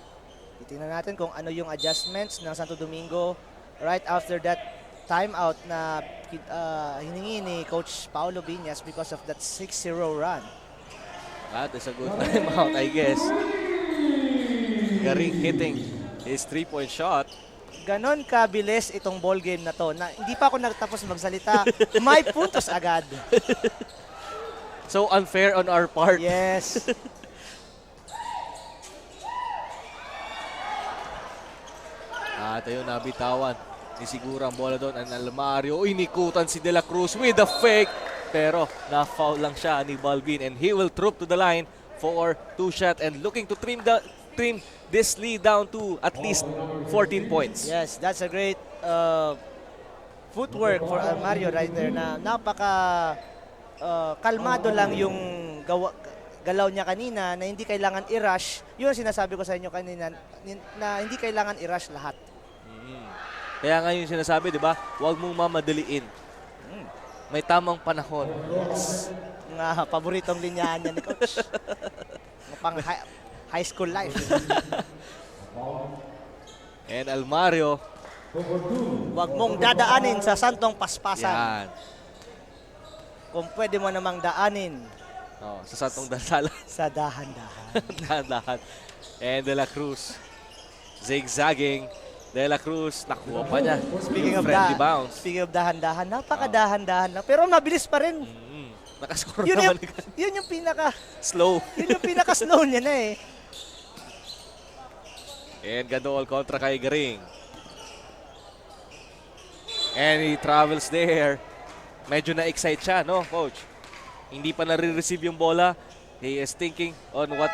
Speaker 2: Titingnan natin kung ano yung adjustments ng Santo Domingo right after that timeout na hiningi ni Coach Paulo Biñas because of that 6-0 run.
Speaker 1: That is a good timeout, I guess. Garing hitting his 3-point shot.
Speaker 2: Ganon kabilis itong ball game na to na hindi pa ako nagtapos magsalita, may puntos agad.
Speaker 1: So unfair on our part.
Speaker 2: Yes.
Speaker 1: At ayun, nabitawan ni Sigura ang bola doon. Ang Almario, inikutan si De La Cruz with a fake. Pero na-foul lang siya ni Balbin and he will troop to the line for 2 shot and looking to trim this lead down to at least 14 points.
Speaker 2: Yes, that's a great footwork for Almario right there na napaka kalmado lang yung galaw niya kanina na hindi kailangan i-rush. Yun ang sinasabi ko sa inyo kanina na hindi kailangan i-rush lahat.
Speaker 1: Kaya nga yung sinasabi, di ba? Huwag mong mamadaliin. May tamang panahon.
Speaker 2: Yes. Nga paboritong linyahan niya ni Coach. Pang high school life.
Speaker 1: And Almario.
Speaker 2: Huwag mong dadaanin sa santong paspasan.
Speaker 1: Yan.
Speaker 2: Kung pwede mo namang daanin
Speaker 1: Oh, sa Santong Dasalan.
Speaker 2: sa dahan-dahan.
Speaker 1: Dahan-dahan. And De La Cruz. Zigzagging. De La Cruz, nakuha pa niya.
Speaker 2: Speaking of dahan-dahan, napaka-dahan-dahan na. Pero mabilis pa rin.
Speaker 1: Nakascore
Speaker 2: Yun
Speaker 1: naman.
Speaker 2: yun yung pinaka
Speaker 1: Slow.
Speaker 2: yun yung pinaka-slow niya na eh.
Speaker 1: And Gadol kontra kay Garing. And he travels there. Medyo na-excite siya, no, Coach? Hindi pa nare-receive yung bola. He is thinking on what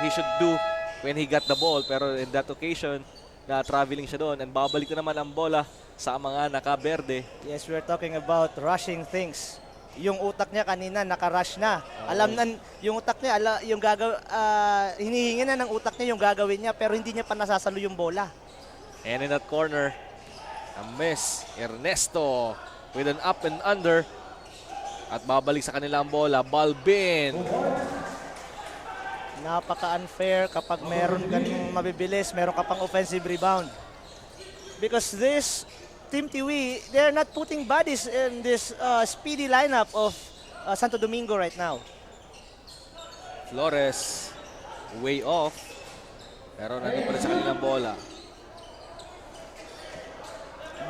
Speaker 1: he should do when he got the ball. Pero in that occasion, na-traveling siya doon. And babalik na naman ang bola sa mga naka-berde.
Speaker 2: Yes, we're talking about rushing things. Yung utak niya kanina naka-rush na. Alam na yung utak niya, hinihingi na ng utak niya yung gagawin niya pero hindi niya pa nasasalo yung bola.
Speaker 1: And in that corner, a miss. Ernesto with an up and under. At babalik sa kanila ang bola. Balbin.
Speaker 2: Napaka-unfair kapag meron kang mabibilis, meron ka pang offensive rebound. Because this Team Tiwi, they're not putting bodies in this speedy lineup of Santo Domingo right now.
Speaker 1: Flores, way off. Pero nandun pa rin sa kanilang bola.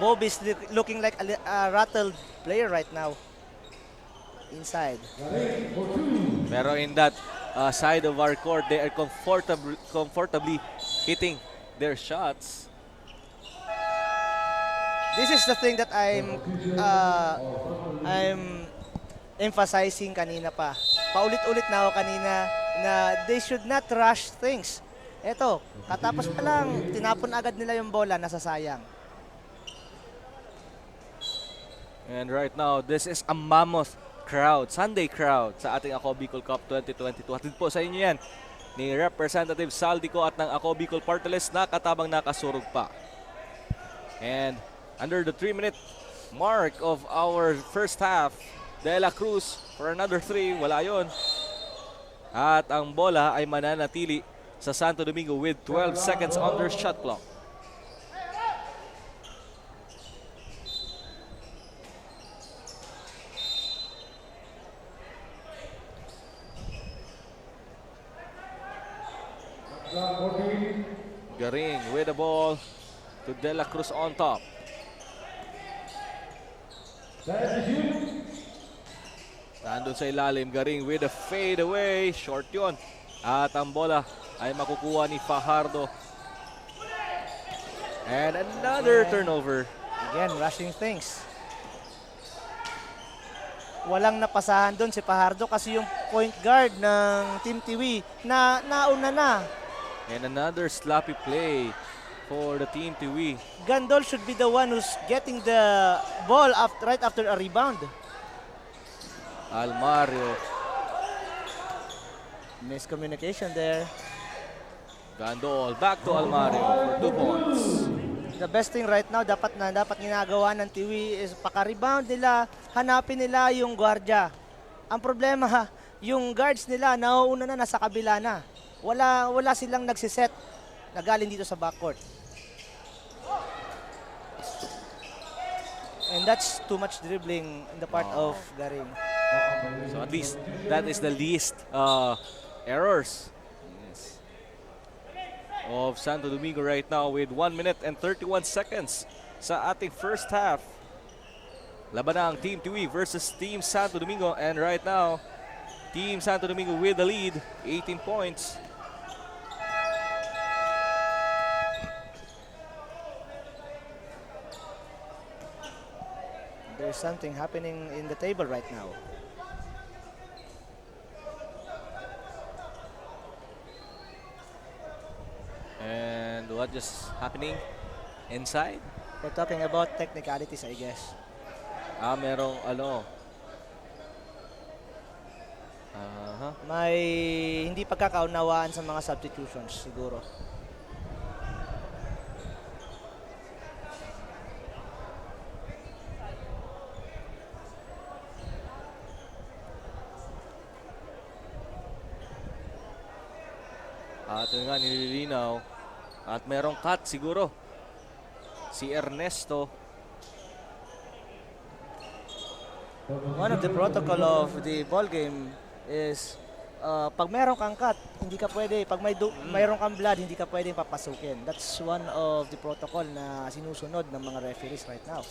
Speaker 2: Bob is looking like a rattled player right now. Inside.
Speaker 1: Pero in that side of our court, they are comfortably hitting their shots.
Speaker 2: This is the thing that I'm emphasizing kanina pa. Paulit-ulit na ako kanina na they should not rush things. Eto, katapos pa lang, tinapon agad nila yung bola, nasasayang.
Speaker 1: And right now, this is a mammoth crowd, Sunday crowd sa ating Ako Bicol Cup 2022. Hatid po sa inyo yan ni Representative Saldico at ng Ako Bicol Party List na katabang nakasurog pa. And under the 3-minute mark of our first half, De La Cruz for another 3, wala yon. At ang bola ay mananatili sa Santo Domingo with 12 seconds on their shot clock. Garing with the ball to De La Cruz on top. Nandun sa ilalim, Garing with a fade away. Short yun. At ang bola ay makukuha ni Fajardo. And another turnover.
Speaker 2: Again, rushing things. Walang napasahan doon si Fajardo kasi yung point guard ng Team Tiwi na nauna na.
Speaker 1: And another sloppy play for the Team Tiwi.
Speaker 2: Gandol should be the one who's getting the ball right after a rebound.
Speaker 1: Almario.
Speaker 2: Miscommunication there.
Speaker 1: Gandol back to Almario for 2 points.
Speaker 2: The best thing right now dapat ginagawa ng Tiwi is paka-rebound nila, hanapin nila yung gwardiya. Ang problema, yung guards nila nauuna na, nasa kabila na. Wala silang nagsiset na galing dito sa backcourt. And that's too much dribbling in the part of Garing.
Speaker 1: So at least that is the least errors of Santo Domingo right now with 1 minute and 31 seconds sa ating first half. Laban na ang Team Tiwi versus Team Santo Domingo, and right now Team Santo Domingo with the lead, 18 points.
Speaker 2: There's something happening in the table right now.
Speaker 1: And what just happening inside?
Speaker 2: We're talking about technicalities, I guess.
Speaker 1: Merong
Speaker 2: May hindi pagkakaunawaan sa mga substitutions siguro.
Speaker 1: At yun nga, nililinaw. At merong cut siguro. Si Ernesto.
Speaker 2: One of the protocol of the ball game is pag meron kang cut, hindi ka pwede. Pag mayroon kang blood, hindi ka pwede papasukin. That's one of the protocol na sinusunod ng mga referees right now.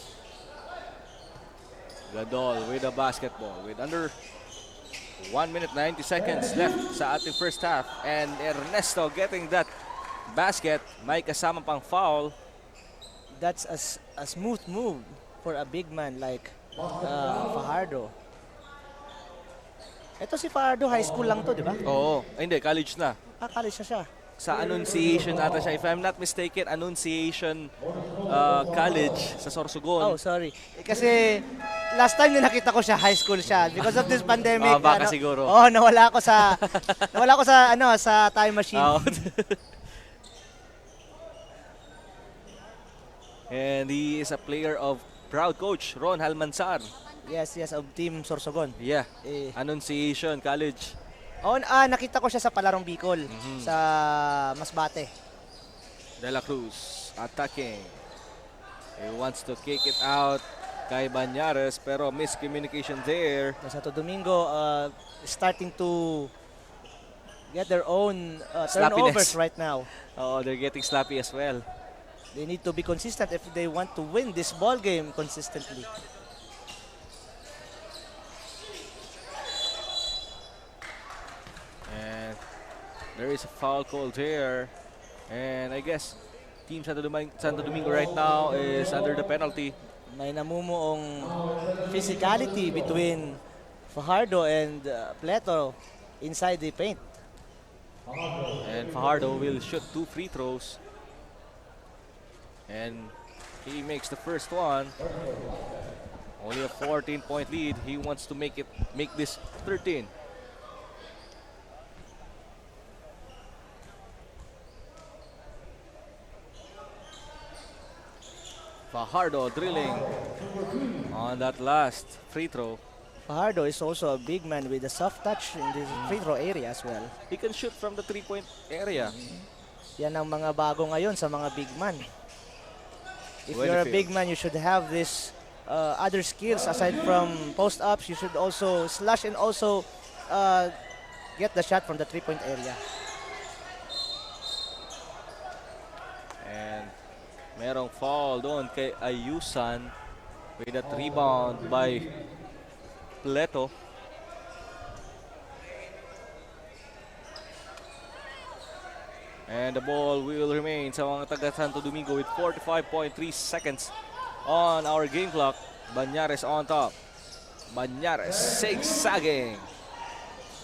Speaker 1: Gadol with a basketball with under 1 minute 90 seconds left sa ating first half. And Ernesto getting that basket. May kasama pang foul.
Speaker 2: That's a smooth move for a big man like Fajardo. Ito si Fajardo, high school lang to, di ba?
Speaker 1: Oo. Ay, hindi, college na.
Speaker 2: College na siya.
Speaker 1: Sa Annunciation ata siya. If I'm not mistaken, Annunciation College sa Sorsogon.
Speaker 2: Oh, sorry. Kasi last time na nakita ko siya, high school siya. Because of this pandemic.
Speaker 1: Baka siguro.
Speaker 2: Nawala ako sa sa time machine.
Speaker 1: Out. And he is a player of proud coach Ron Halmansar.
Speaker 2: Yes, of Team Sorsogon.
Speaker 1: Yeah.
Speaker 2: Eh,
Speaker 1: Annunciation College.
Speaker 2: nakita ko siya sa Palarong Bicol sa Masbate.
Speaker 1: De La Cruz attacking. He wants to kick it out kay Banyares, pero miscommunication there.
Speaker 2: Santo Domingo starting to get their own
Speaker 1: Sloppiness.
Speaker 2: turnovers right now.
Speaker 1: Oh, they're getting sloppy as well.
Speaker 2: They need to be consistent if they want to win this ball game consistently.
Speaker 1: And there is a foul call there. And I guess Team Santo Domingo right now is under the penalty.
Speaker 2: May namumuong physicality between Fajardo and Pleto inside the paint.
Speaker 1: And Fajardo will shoot 2 free throws. And he makes the first one. Only a 14-point lead. He wants to make this 13. Fajardo drilling on that last free throw.
Speaker 2: Fajardo is also a big man with a soft touch in the free throw area as well.
Speaker 1: He can shoot from the 3-point area.
Speaker 2: Yan ang mga bago ngayon sa mga big man. If
Speaker 1: Well,
Speaker 2: you're a
Speaker 1: the
Speaker 2: big
Speaker 1: fields.
Speaker 2: man, you should have this other skills aside from post-ups. You should also slash and also get the shot from the 3-point area.
Speaker 1: And merong foul doon kay Ayusan with that rebound by Pleto. And the ball will remain sa mga taga Santo Domingo with 45.3 seconds on our game clock. Banyares on top. Banyares zigzagging.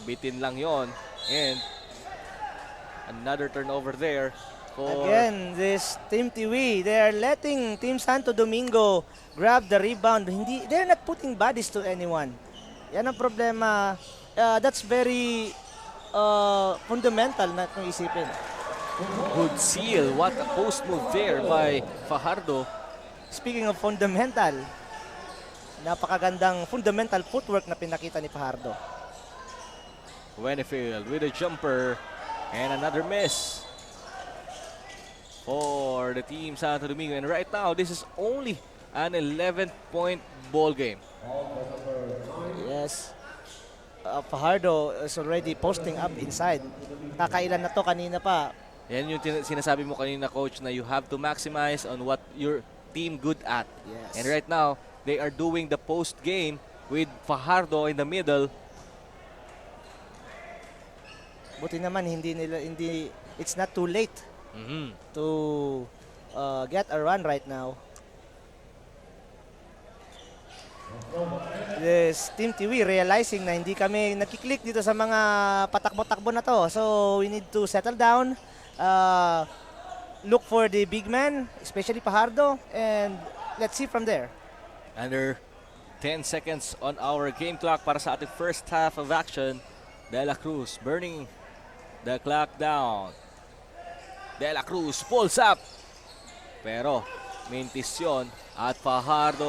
Speaker 1: Bitin lang yon. And another turnover there for
Speaker 2: Again, this Team Tiwi, they are letting Team Santo Domingo grab the rebound. They're not putting bodies to anyone. Yan ang problema. That's very fundamental na itong isipin.
Speaker 1: good seal. What a post move there by Fajardo.
Speaker 2: Speaking of fundamental, napakagandang fundamental footwork na pinakita ni Fajardo.
Speaker 1: Winfield with a jumper and another miss for the team Santo Domingo. And right now, this is only an 11-point ball game.
Speaker 2: Yes. Fajardo is already posting up inside. Kakailan na to kanina pa.
Speaker 1: Yan yung sinasabi mo kanina, Coach, na you have to maximize on what your team good at.
Speaker 2: Yes.
Speaker 1: And right now, they are doing the post game with Fajardo in the middle.
Speaker 2: Buti naman it's not too late to get a run right now. This Team Tiwi realizing na hindi kami nakiklik dito sa mga patakbo-takbo na to. So we need to settle down, look for the big man, especially Fajardo, and let's see from there.
Speaker 1: Under 10 seconds on our game clock para sa ating first half of action. De La Cruz burning the clock down. De La Cruz pulls up. Pero mintis yun. At Fajardo.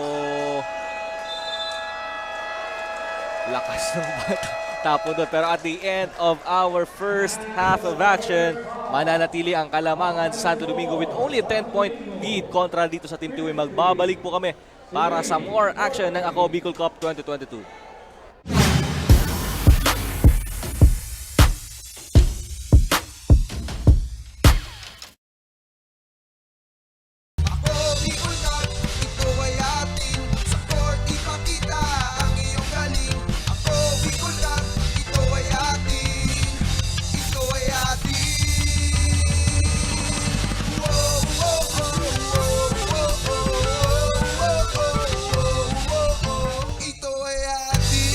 Speaker 1: Lakas ng bata. Tapon doon. Pero at the end of our first half of action, mananatili ang Kalamangan sa Santo Domingo with only a 10-point lead kontra dito sa Team Tiwi. Magbabalik po kami para sa more action ng Ako Bicol Cup 2022.
Speaker 5: Bicol Cup, ito ay atin. Sa court, ipakita ang iyong galing. Ako, Bicol Cup, ito ay atin. Ito ay atin. Whoa, whoa, oh, whoa, whoa, oh, ito ay atin.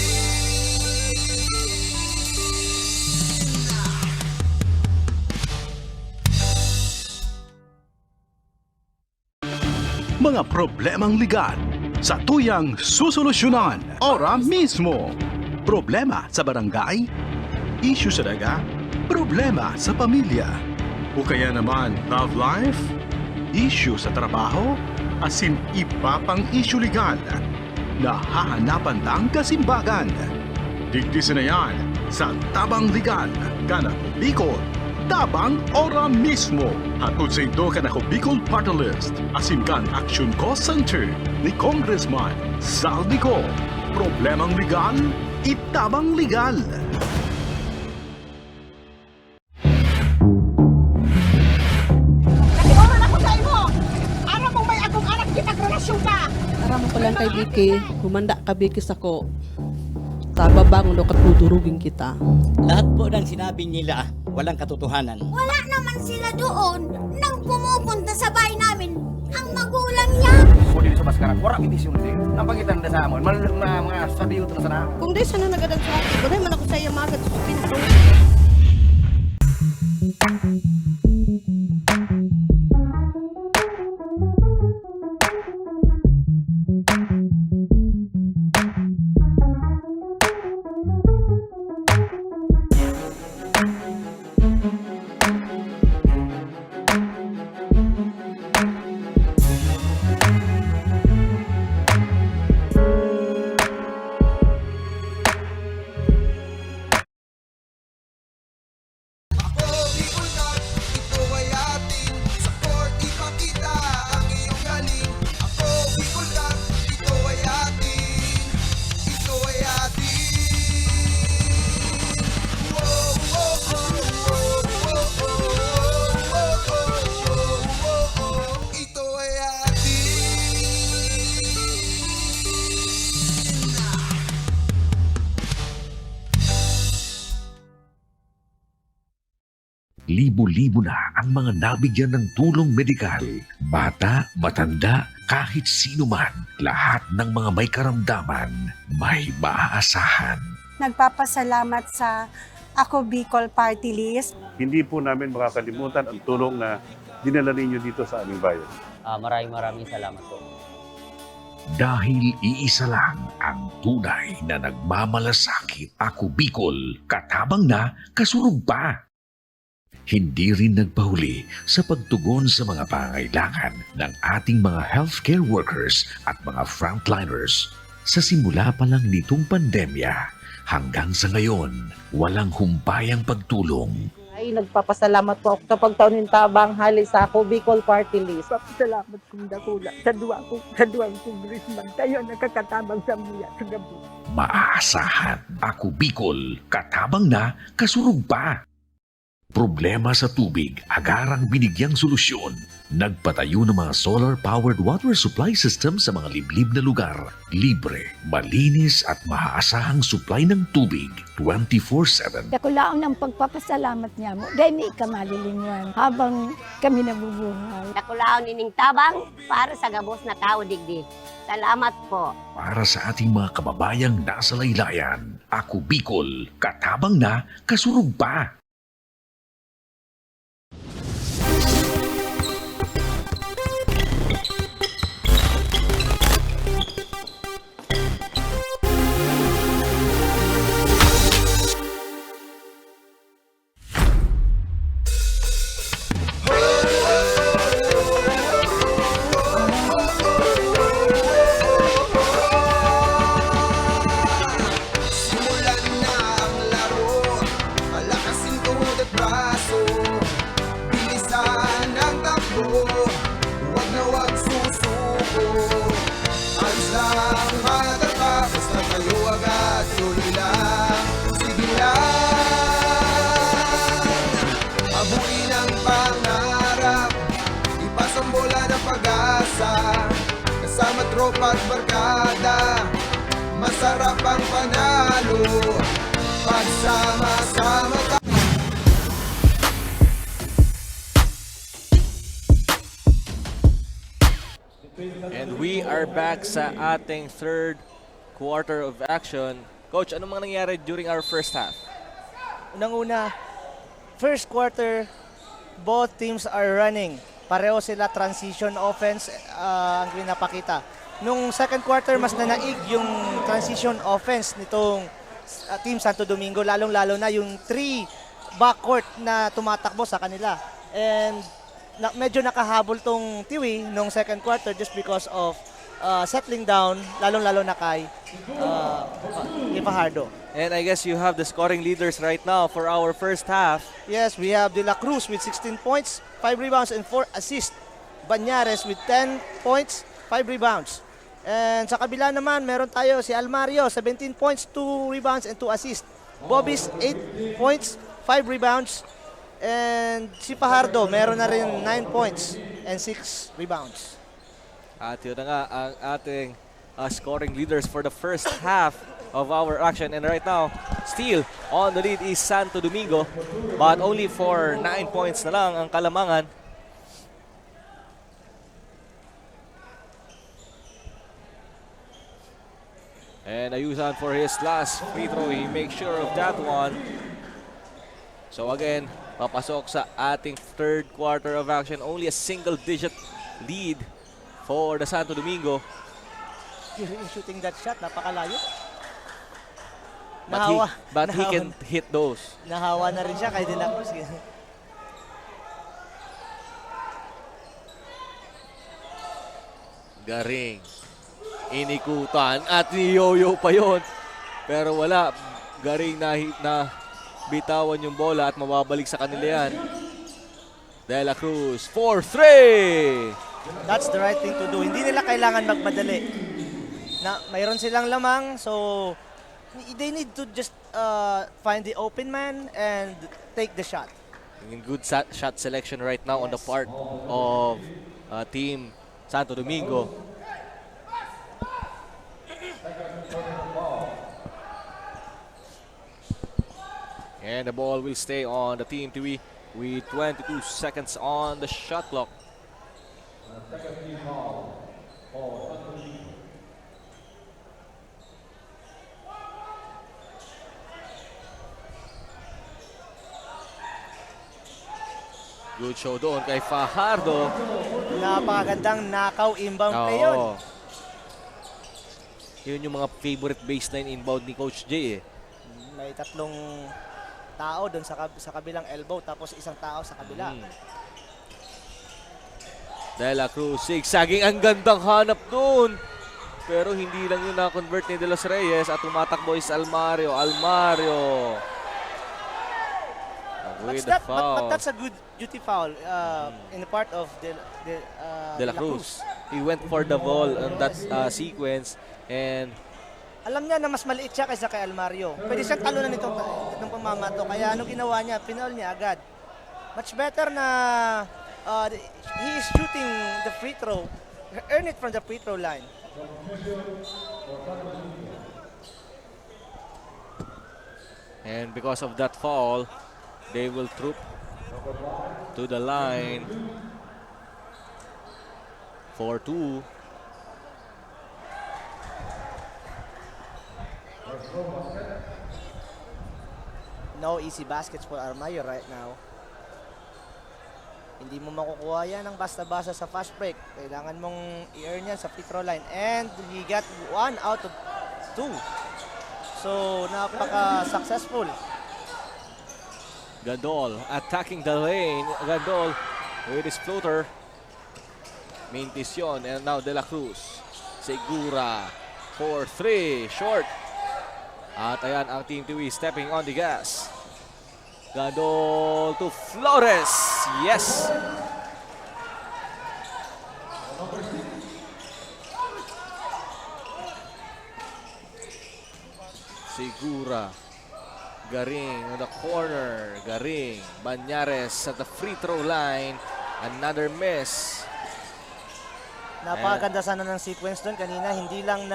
Speaker 3: Mga problemang legal sa tuyang susolusyonan ora mismo. Problema sa barangay, issue sa daga, problema sa pamilya. O kaya naman love life, issue sa trabaho, asin iba pang issue legal. Nahahanapan lang kasimbagan. Digdisin na yan sa Tabang Legal, Kanako Bicol. Tabang ora mismo. Hatod sa ito Kanako Bicol Party List. Asimkan Action Cost Center ni Congressman Saldico. Problemang legal, itabang legal.
Speaker 6: Nag-oral ako sa imo! Aram mo may akong anak kitag-relasyon ka!
Speaker 7: Aram mo lang kay Vicky, humanda ka Vicky sako. Tababang no katudurugin kita.
Speaker 8: Lahat po ng sinabi nila, walang katotohanan.
Speaker 9: Wala naman sila doon nang pumupunta sa bahay namin ang magulang niya.
Speaker 10: Kung dito sa Baskaran, wala itisyon din. Napangitan na sa amon, mga sabiyo ito na sana.
Speaker 7: Kung di sana nagadan sa akin, wala man ako sa iya magad sa pinto.
Speaker 11: Libo-libo na ang mga nabigyan ng tulong medikal. Bata, matanda, kahit sino man, lahat ng mga may karamdaman, may maaasahan.
Speaker 6: Nagpapasalamat sa Ako Bicol Party List.
Speaker 12: Hindi po namin makakalimutan ang tulong na dinala ninyo dito sa aming bayan.
Speaker 8: Maraming salamat po.
Speaker 11: Dahil iisa lang ang tunay na nagmamalasakit. Ako Bicol, katabang na, kasurog pa. Hindi rin nagpahuli sa pagtugon sa mga pangailangan ng ating mga healthcare workers at mga frontliners. Sa simula pa lang nitong pandemya, hanggang sa ngayon, walang humpayang pagtulong.
Speaker 6: Ay, nagpapasalamat po ako sa pagtaunin tabang hali sa Ako Bicol Party List. Salamat kong dakula sa duwang congressman. Kayo nakakatabang sa muya sa gabi.
Speaker 11: Maaasahan. Ako Bicol, katabang na, kasurog pa. Problema sa tubig, agarang binigyang solusyon. Nagpatayo ng mga solar-powered water supply system sa mga liblib na lugar. Libre, malinis at maaasahang supply ng tubig 24/7.
Speaker 9: Dakulaon ang pagpapasalamat niya mo. Dahil may kamalilinwan habang kami nabubuhay.
Speaker 6: Dakulaon nining tabang para sa gabos na tao digdi. Salamat po.
Speaker 11: Para sa ating mga kababayang nasa laylayan, Ako Bicol, katabang na, kasurog pa.
Speaker 5: Simulan na ang laro, palakasin tuhod at braso, bilisan ang takbo, huwag na huwag susuko. Ayos lang matapa, basta tayo agad, tuloy lang, sige lang. Abuin ang pangarap, ipasang bola ng pag-asa, kasama tropa at barkada. Masarap ang panalo pagsama-sama tayo.
Speaker 1: And we are back sa ating third quarter of action. Coach, ano mga nangyari during our first half?
Speaker 2: Unang-una, first quarter, both teams are running. Pareho sila transition offense ang pinapakita. Nung second quarter, mas nanaig yung transition offense nitong Team Santo Domingo, lalong-lalo na yung 3 backcourt na tumatakbo sa kanila. And medyo nakahabol tong Tiwi nung second quarter just because of settling down, lalong-lalo na kay Fajardo.
Speaker 1: And I guess you have the scoring leaders right now for our first half.
Speaker 2: Yes, we have De La Cruz with 16 points, 5 rebounds, and 4 assists. Banyares with 10 points, 5 rebounds. And sa kabila naman, meron tayo si Almario, 17 points, 2 rebounds, and 2 assists. Bobis, 8 points, 5 rebounds. And si Fajardo, meron na rin 9 points and 6 rebounds.
Speaker 1: At yun na nga ang ating scoring leaders for the first half of our action. And right now, still on the lead is Santo Domingo. But only for 9 points na lang ang kalamangan. And Ayusan for his last free throw. He makes sure of that one. So again, papasok sa ating third quarter of action. Only a single-digit lead for the Santo Domingo.
Speaker 2: Shooting that shot, napakalayo.
Speaker 1: But he can hit those.
Speaker 2: Nahawa na rin siya kay De La Cruz.
Speaker 1: Garing. Inikutan at niyoyo pa yon. Pero wala. Garing na bitawan yung bola at mababalik sa kanila yan. De La Cruz for 3!
Speaker 2: That's the right thing to do. Hindi nila kailangan magmadali. Mayroon silang lamang, so they need to just find the open man and take the shot.
Speaker 1: Good shot selection right now on the part of Team Santo Domingo. And the ball will stay on the Team Tiwi with 22 seconds on the shot clock. Good show doon kay Fajardo.
Speaker 2: Napakagandang nakaw inbound play yun.
Speaker 1: Oo. Yun yung mga favorite baseline inbound ni Coach J eh.
Speaker 2: May tatlong tao doon sa kabilang elbow tapos isang tao sa kabila.
Speaker 1: De La Cruz, zigzagging, ang gandang hanap doon. Pero hindi lang yun na-convert ni De Los Reyes at tumatakbo is Almario. With the foul.
Speaker 2: But that's a good duty foul in the part of
Speaker 1: De La Cruz. He went for the ball on that sequence and
Speaker 2: alam niya na mas maliit siya kaysa kay Almario. Pwede siyang talunan itong pamamato. Kaya ano ginawa niya? Pinaul niya agad. Much better na he is shooting the free throw. Earn it from the free throw line.
Speaker 1: And because of that foul, they will troop to the line for 2.
Speaker 2: No easy baskets for Armayo right now. Hindi mo makukuha yan ng basta-basta sa fast break. Kailangan mong i-earn yan sa free throw line. And he got 1 out of 2. So, napaka-successful.
Speaker 1: Gadol attacking the lane. Gadol with his floater. Mintis yun. And now De La Cruz. Segura for 3. Short. At ayan ang Team Tiwi stepping on the gas. Gadol to Flores. Yes! Segura. Garing on the corner. Garing. Banyares at the free throw line. Another miss.
Speaker 2: Napakaganda sana ng sequence doon kanina. Hindi lang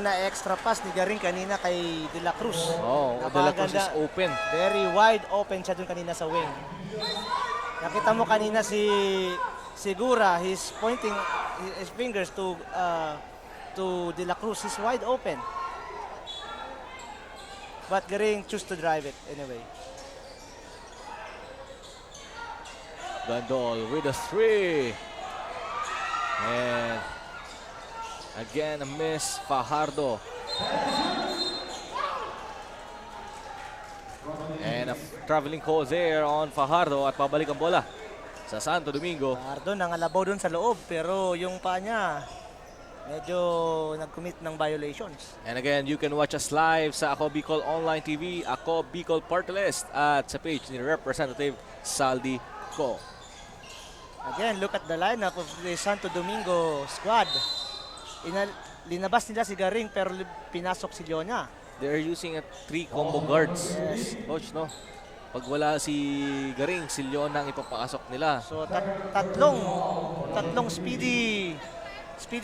Speaker 2: na extra pass ni Garing kanina kay De La Cruz.
Speaker 1: Oh, De La Cruz is open.
Speaker 2: Very wide open siya doon kanina sa wing. Nakita mo kanina si Segura, he's pointing his fingers to De La Cruz. He's wide open. But Garing choose to drive it anyway.
Speaker 1: Gadol with a 3. And again, a miss. Fajardo. And a traveling call there on Fajardo at pabalik ang bola sa Santo Domingo.
Speaker 2: Fajardo nangalabaw doon sa loob pero yung paa niya medyo nag-commit ng violations.
Speaker 1: And again, you can watch us live sa Ako Bicol Online TV, Ako Bicol Party List at sa page ni Representative Saldi Co.
Speaker 2: Again, look at the lineup of the Santo Domingo squad. Linabas nila si Garing pero pinasok si Leona.
Speaker 1: They're using 3 combo guards.
Speaker 2: Yes.
Speaker 1: Coach, no? Pag wala si Garing, si Leona ang ipapasok nila.
Speaker 2: So tatlong speedy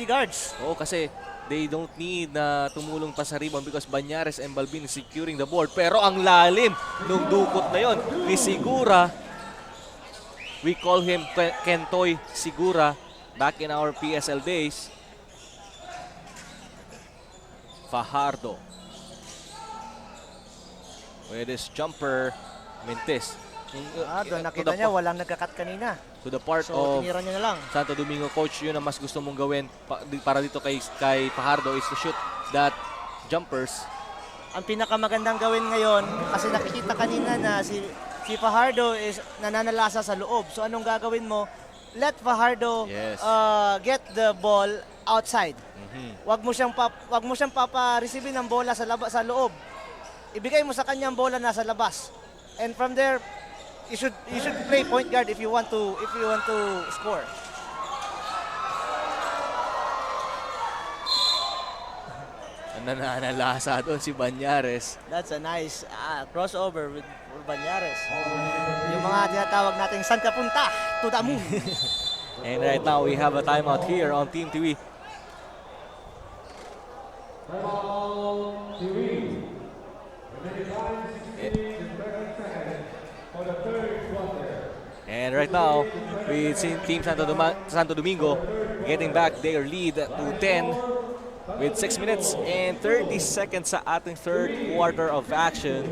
Speaker 2: guards.
Speaker 1: Oo, kasi they don't need na tumulong pa sa rebound because Banyares and Balbin is securing the board. Pero ang lalim nung dukot na yon ni Segura. We call him Kentoy Segura back in our PSL days. Fajardo. With his jumper, Mintis.
Speaker 2: Doon nakita niya walang nagkakat kanina.
Speaker 1: To the part
Speaker 2: So
Speaker 1: of
Speaker 2: tinira niya na lang.
Speaker 1: Santo Domingo, coach, yun ang mas gusto mong gawin para dito kay Fajardo is to shoot that jumpers.
Speaker 2: Ang pinakamagandang gawin ngayon kasi nakikita kanina na si Fajardo is nananalasa sa loob. So anong gagawin mo? Let Fajardo
Speaker 1: Yes.
Speaker 2: Get the ball outside.
Speaker 1: Mhm.
Speaker 2: Wag mo siyang papa-receive ng bola sa loob. Ibigay mo sa kanya ang bola nasa labas. And from there, you should play point guard if you want to score.
Speaker 1: Nananalasa doon si Banyares.
Speaker 2: That's a nice crossover with Banyares. Yung mga tinatawag nating saan ka punta? To the moon.
Speaker 1: And right now, we have a timeout here on Team TV. right now with Team Santo Domingo getting back their lead to 10 with 6 minutes and 30 seconds sa ating third quarter of action.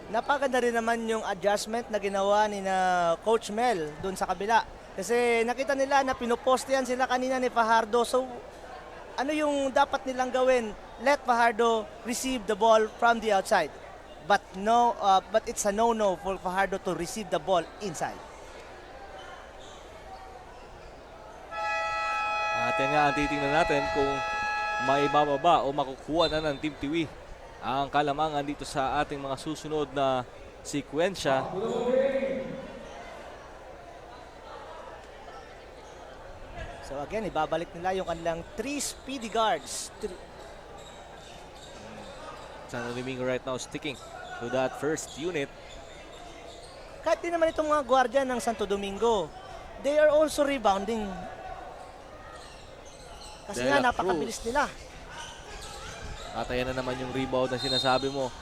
Speaker 2: Napaganda rin naman yung adjustment na ginawa ni na Coach Mel doon sa kabila. Kasi nakita nila na pinupostehan sila kanina ni Fajardo. So, ano yung dapat nilang gawin? Let Fajardo receive the ball from the outside. But it's a no-no for Fajardo to receive the ball inside.
Speaker 1: At yan nga ang titingnan natin kung may bababa o makukuha na ng Team Tiwi ang kalamangan dito sa ating mga susunod na sekwensya.
Speaker 2: So again, ibabalik nila yung kanilang 3 speedy guards.
Speaker 1: Santo Domingo right now sticking to that first unit.
Speaker 2: Kahit din naman itong mga guardian ng Santo Domingo, they are also rebounding. Kasi
Speaker 1: De
Speaker 2: nga,
Speaker 1: La
Speaker 2: napakabilis nila.
Speaker 1: At ayan na naman yung rebound na sinasabi mo.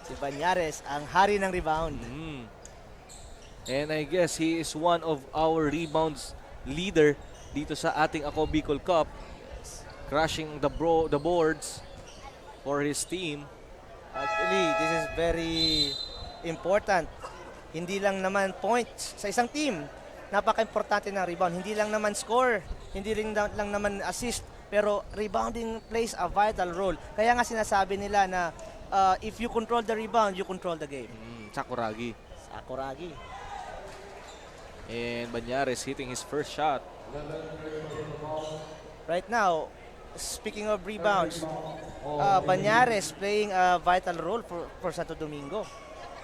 Speaker 2: Si Banyares, ang hari ng rebound.
Speaker 1: And I guess he is one of our rebounds leader dito sa ating Ako Bicol Cup. Crushing the boards for his team.
Speaker 2: Actually, this is very important. Hindi lang naman points sa isang team. Napaka-importante ng rebound. Hindi lang naman score, hindi rin lang naman assist, pero rebounding plays a vital role. Kaya nga sinasabi nila na if you control the rebound, you control the game.
Speaker 1: Sakuragi. And Banyares hitting his first shot.
Speaker 2: Right now, speaking of rebounds, Banyares playing a vital role for Santo Domingo.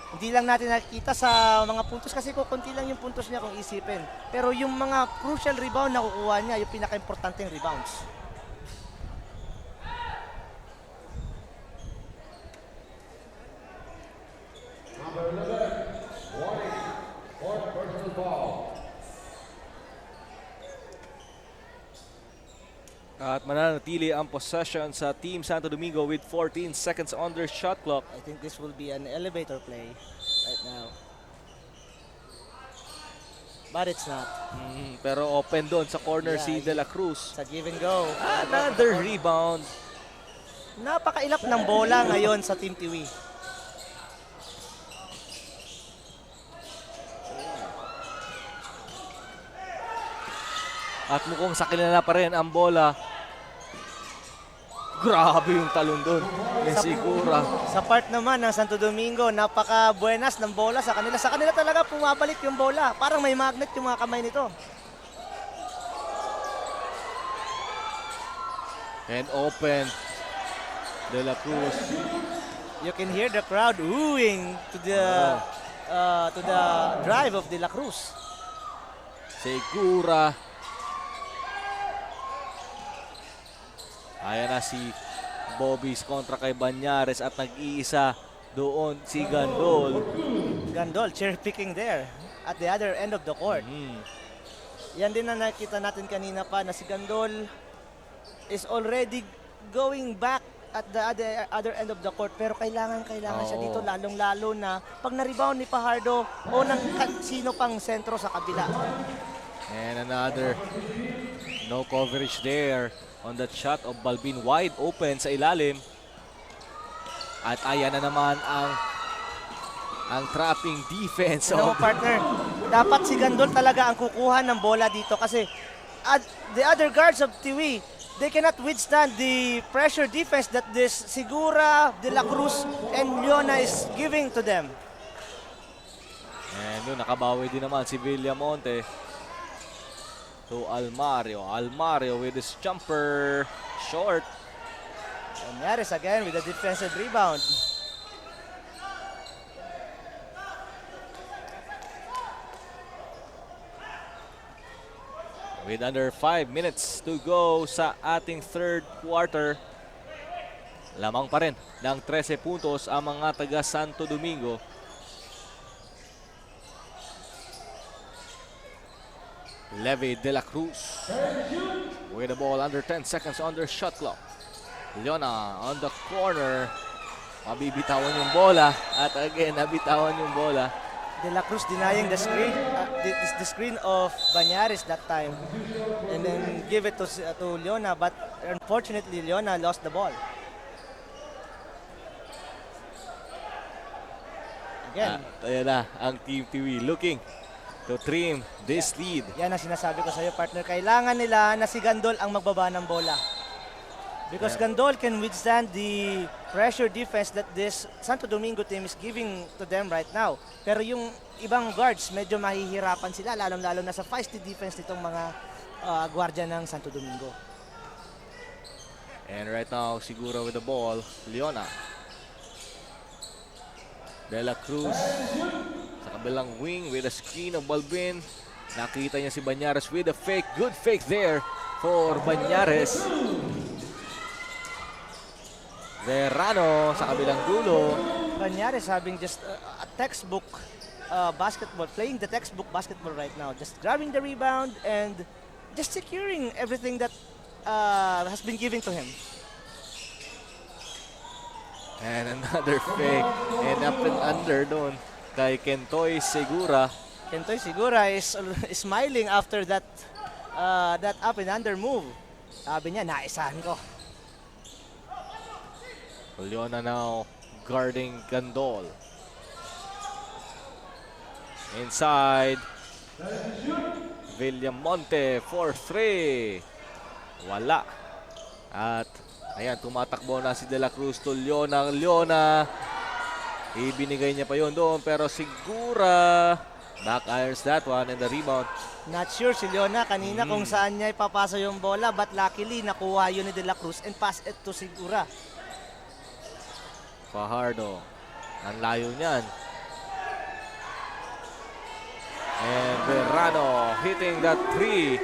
Speaker 2: Hindi lang natin nakikita sa mga puntos kasi kukunti lang yung puntos niya kung isipin. Pero yung mga crucial rebound na kukuha niya, yung pinaka-importanteng rebounds.
Speaker 1: At mananatili ang possession sa Team Santo Domingo with 14 seconds on their shot clock.
Speaker 2: I think this will be an elevator play right now. But it's not.
Speaker 1: Pero open doon sa corner si De La Cruz.
Speaker 2: Sa give and go.
Speaker 1: Another rebound.
Speaker 2: Napakailap ng bola ngayon sa Team Tiwi.
Speaker 1: At mukhang sa kanila pa rin ang bola. Grabe yung talon doon. Sigura.
Speaker 2: Sa part naman ng Santo Domingo, napaka-buenas ng bola sa kanila. Sa kanila talaga pumabalik yung bola. Parang may magnet yung mga kamay nito.
Speaker 1: And open. De La Cruz.
Speaker 2: You can hear the crowd oohing to the drive of De La Cruz.
Speaker 1: Segura. Ayan na si Bobby's kontra kay Banyares at nag-iisa doon si Gandol.
Speaker 2: Gandol cherry-picking there at the other end of the court. Yan din na nakita natin kanina pa na si Gandol is already going back at the other end of the court, pero kailangan siya dito, lalong-lalo na pag na-rebound ni Fajardo o ng sino pang sentro sa kabila.
Speaker 1: And another no coverage there on that shot of Balbin, wide open sa ilalim. At ayan na naman ang trapping defense.
Speaker 2: No, partner, dapat si Gandol talaga ang kukuha ng bola dito kasi the other guards of Tiwi, they cannot withstand the pressure defense that this Segura, De La Cruz, and Leona is giving to them.
Speaker 1: And doon nakabawi din naman si Villamonte to Almario. Almario with his jumper short.
Speaker 2: Banyares again with a defensive rebound.
Speaker 1: With under 5 minutes to go sa ating third quarter, lamang pa rin ng 13 puntos ang mga taga Santo Domingo. Levy De La Cruz with the ball under 10 seconds on their shot clock. Leona on the corner. Mabibitawan yung bola. At again, nabitawan yung bola.
Speaker 2: De La Cruz denying the screen, the screen of Banyares that time, and then give it to Leona. But unfortunately, Leona lost the ball. Again,
Speaker 1: Ayan na ang Team Tiwi looking to trim this lead.
Speaker 2: yan ang sinasabi ko sa iyo, partner. Kailangan nila na si Gandol ang magbaba ng bola. Because Gandol can withstand the pressure defense that this Santo Domingo team is giving to them right now. Pero yung ibang guards, medyo mahihirapan sila, lalong-lalo na sa feisty defense nitong mga gwardiya ng Santo Domingo.
Speaker 1: And right now, Segura with the ball. Leona. De La Cruz sa kabilang wing with a screen of Balbin. Nakita niya si Banyares with a fake. Good fake there for Banyares. Verano sa kabilang dulo.
Speaker 2: Banyares having just a textbook basketball, playing the textbook basketball right now. Just grabbing the rebound and just securing everything that has been given to him.
Speaker 1: And another fake. And up and under doon kay Kentoy Segura.
Speaker 2: Kentoy Segura is smiling after that that up and under move. Sabi niya, naisahan ko.
Speaker 1: Leona now guarding Gandol. Inside. Villamonte for 3. Wala. At ayan, tumatakbo na si De La Cruz to Leona. Leona. Ibinigay niya pa yun doon pero Segura back irons that one and the rebound.
Speaker 2: Not sure si Leona kanina kung saan niya ipapasa yung bola, but luckily nakuha yun ni De La Cruz and pass it to Segura.
Speaker 1: Fajardo. Ang layo niyan. And Verano hitting that 3.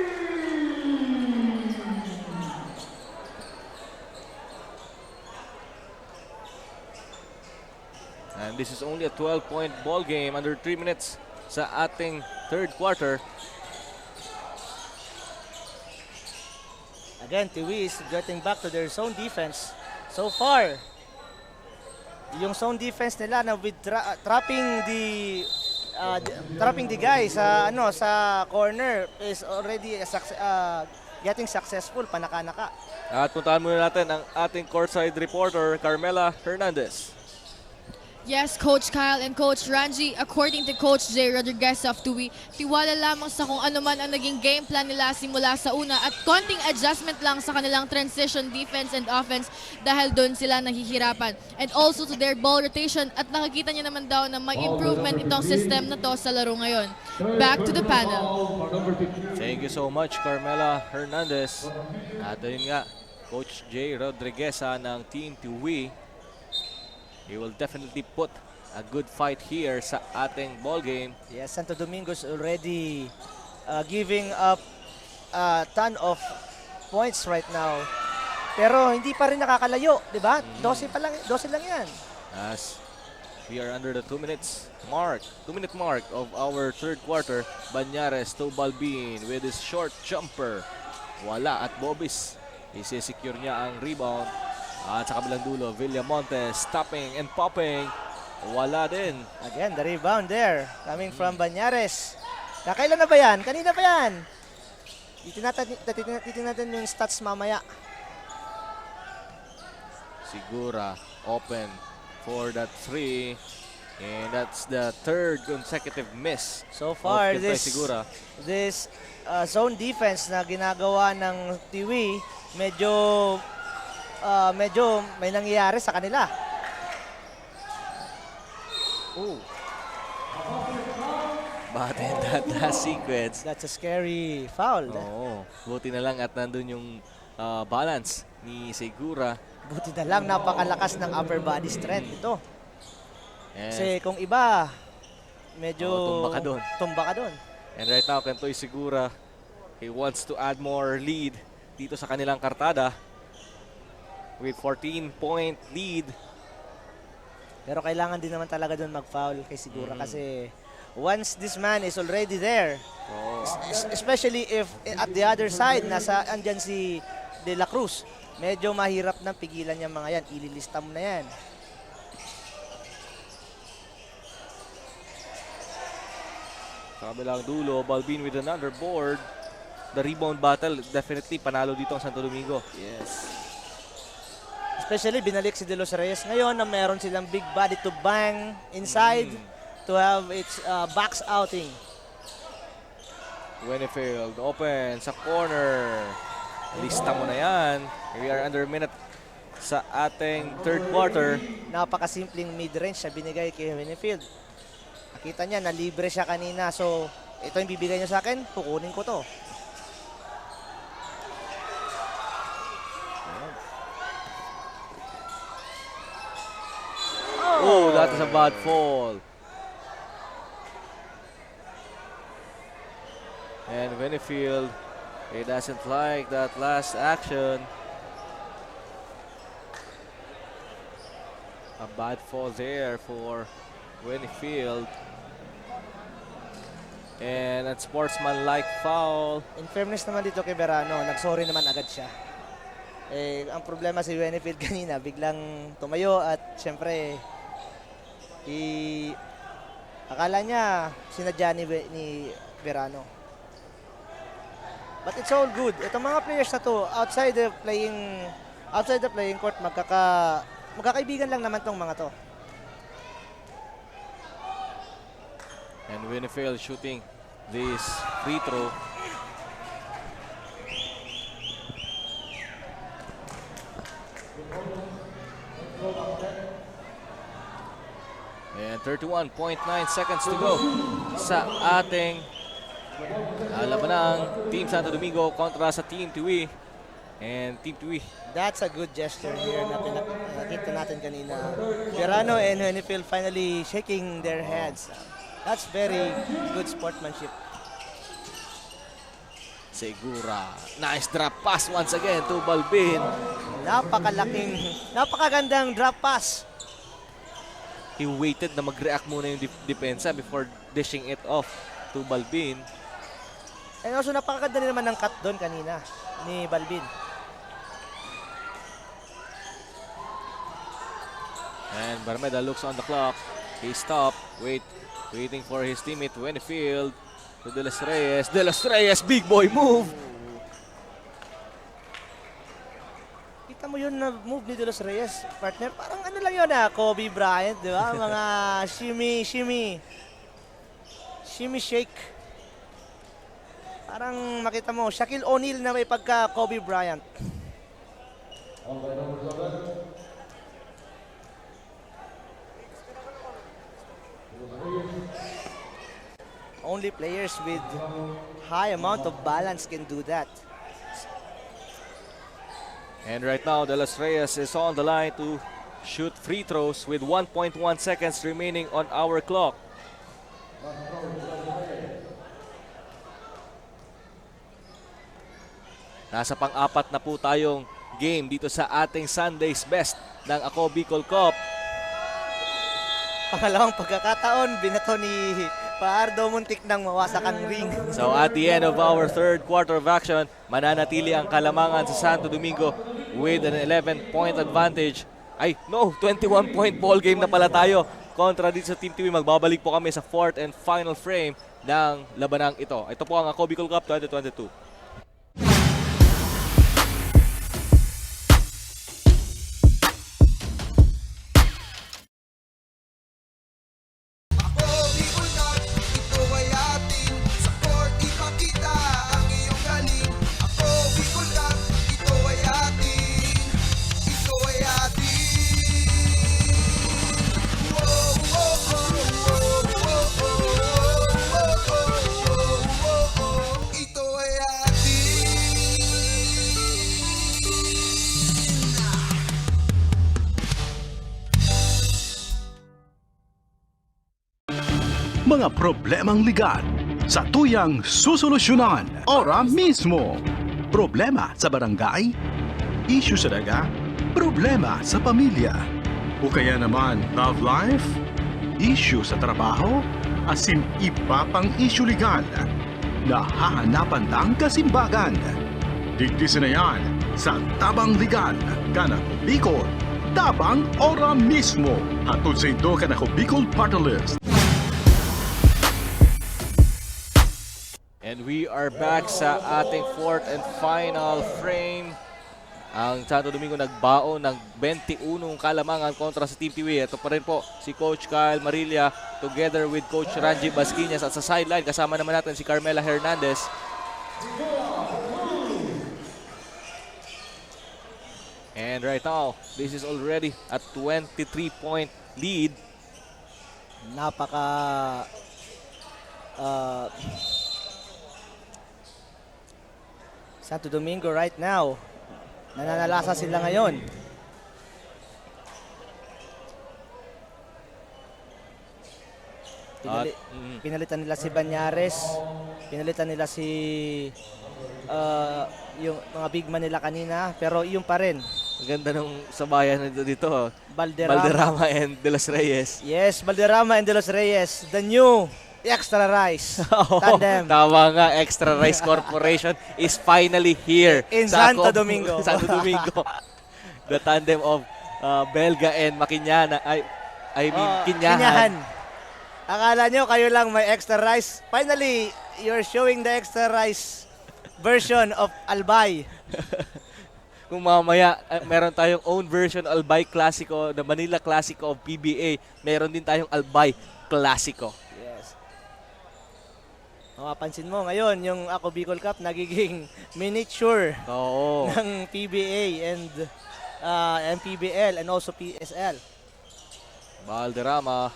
Speaker 1: And this is only a 12-point ball game under 3 minutes sa ating third quarter.
Speaker 2: Again, Tiwi is getting back to their zone defense. So far, yung zone defense nila na with trapping the guy sa sa corner is already getting successful, panaka-naka.
Speaker 1: At puntahan muna natin ang ating courtside reporter Carmela Hernandez.
Speaker 4: Yes, Coach Kyle and Coach Ranji, according to Coach Jay Rodriguez of Tuwi, tiwala lamang sa kung ano man ang naging game plan nila simula sa una at konting adjustment lang sa kanilang transition defense and offense dahil doon sila nahihirapan. And also to their ball rotation at nakikita niya naman daw na may improvement itong system na to sa laro ngayon. Back to the panel.
Speaker 1: Thank you so much, Carmela Hernandez. At ayun nga, Coach Jay Rodriguez ng Team Tuwi. He will definitely put a good fight here sa ating ball game.
Speaker 2: Yes, Santo Domingo is already giving up a ton of points right now. Pero hindi pa rin nakakalayo, di ba? 12 lang yan.
Speaker 1: As we are under the 2 minute mark of our third quarter, Banyares to Balbin with his short jumper. Wala at Bobis. Isisecure niya ang rebound. At sa kabilang dulo, Villamonte stopping and popping. Wala din.
Speaker 2: Again, the rebound there coming from Banyares. Kakailan na ba yan? Kanina ba yan? Titingnan natin yung stats mamaya.
Speaker 1: Segura open for that 3. And that's the third consecutive miss.
Speaker 2: So far,
Speaker 1: Segura.
Speaker 2: this zone defense na ginagawa ng Tiwi, medyo may nangyayari sa kanila. Ooh.
Speaker 1: But in that last sequence,
Speaker 2: That's a scary foul.
Speaker 1: oo, buti na lang at nandun yung balance ni Segura.
Speaker 2: Buti na lang, napakalakas ng upper body strength ito.
Speaker 1: And,
Speaker 2: Kasi kung iba, medyo
Speaker 1: tumba ka dun.
Speaker 2: tumba ka dun.
Speaker 1: And right now, Kentoy Segura, he wants to add more lead dito sa kanilang kartada. With 14-point lead.
Speaker 2: Pero kailangan din naman talaga doon mag-foul kay Segura kasi once this man is already there, especially if at the other side, andyan si De La Cruz, medyo mahirap na pigilan niya mga yan. Ililista mo na yan.
Speaker 1: Sa kabilang dulo, Balbin with another board. The rebound battle, definitely panalo dito ang Santo Domingo.
Speaker 2: Yes. Especially binalik si De Los Reyes ngayon na meron silang big body to bang inside to have its backs outing.
Speaker 1: Winfield open sa corner. Lista mo na yan. We are under a minute sa ating third quarter.
Speaker 2: Napakasimpleng mid-range na binigay kay Winfield. Nakita niya na libre siya kanina. So, ito yung bibigay niya sa akin, kukunin ko to.
Speaker 1: Oh, that is a bad fall. And Winfield, he doesn't like that last action. A bad fall there for Winfield. And a sportsman-like foul.
Speaker 2: In fairness naman dito kay Verano, nagsorry naman agad siya. Eh, ang problema si Winfield kanina, biglang tumayo at syempre, akala niya sinadya ni Verano. But it's all good. Itong mga players na to, outside the playing court, magkakaibigan lang naman tong mga to.
Speaker 1: And Winfield shooting this free throw. And 31.9 seconds to go sa ating labanang Team Santo Domingo kontra sa Team Tiwi. And Team Tiwi.
Speaker 2: That's a good gesture here na nakita natin kanina. Verano and Winfield finally shaking their heads. That's very good sportsmanship.
Speaker 1: Segura. Nice drop pass once again to Balbin.
Speaker 2: Napakagandang drop pass.
Speaker 1: He waited na mag-react muna yung depensa before dishing it off to Balbin.
Speaker 2: And also napakaganda rin naman ng cut doon kanina ni Balbin.
Speaker 1: And Barmeda looks on the clock. He stopped. Waiting for his teammate Winfield to De Los Reyes. De Los Reyes, big boy move.
Speaker 2: Kita mo yun na move ni De Los Reyes, partner. Parang ano lang yun Kobe Bryant, di ba? Mga shimmy shake. Parang makita mo, Shaquille O'Neal na may pagka Kobe Bryant. Only players with high amount of balance can do that.
Speaker 1: And right now, De Los Reyes is on the line to shoot free throws with 1.1 seconds remaining on our clock. Nasa pang-apat na po tayong game dito sa ating Sunday's Best ng Ako Bicol Cup.
Speaker 2: Pangalawang pagkakataon, binato ni Paardo, muntik nang mawasak ang ring.
Speaker 1: So at the end of our third quarter of action, mananatili ang kalamangan sa Santo Domingo with an 11-point advantage. 21-point ball game na pala tayo kontra dito sa Team TV. Magbabalik po kami sa fourth and final frame ng labanang ito. Ito po ang Ako Bicol Cup 2022.
Speaker 3: Mga problemang ligat sa tuyang susolusyonan ora mismo. Problema sa barangay, issue sa daga, problema sa pamilya. O kaya naman love life, issue sa trabaho, asin iba pang issue legal. Nahahanapan ng kasimbagan. Digdisin na yan sa Tabang Legal, Kanako Bicol. Tabang ora mismo. Hatod sa Indo Kanako Bicol Party List.
Speaker 1: And we are back sa ating fourth and final frame. Ang Santo Domingo nagbaon ng 21 kalamangan kontra sa Team Tiwi. Ito pa rin po si Coach Kyle Marilla together with Coach Ranji Basquinas. At sa sideline, kasama naman natin si Carmela Hernandez. And right now, this is already a 23-point lead.
Speaker 2: Santo Domingo right now, nananalasa sila ngayon. Pinalitan nila si Banyares, pinalitan nila si yung mga big man nila kanina, pero yung pa rin.
Speaker 1: Ang ganda ng sabayan dito.
Speaker 2: Valderrama
Speaker 1: and De Los Reyes.
Speaker 2: Yes, Valderrama and De Los Reyes, the new Extra Rice tandem.
Speaker 1: Tama nga, Extra Rice Corporation is finally here
Speaker 2: In
Speaker 1: sa
Speaker 2: Santo Domingo.
Speaker 1: Santo Domingo. The tandem of Belga and Maquiñana. Kinyahan.
Speaker 2: Akala nyo kayo lang may Extra Rice. Finally, you're showing the Extra Rice version of Albay.
Speaker 1: Kung mamaya meron tayong own version Albay Classico, the Manila Classico of PBA, meron din tayong Albay Classico.
Speaker 2: Yes. Mapapansin mo ngayon, yung Ako Bicol Cup nagiging miniature ng PBA and MPBL and also PSL.
Speaker 1: Valderrama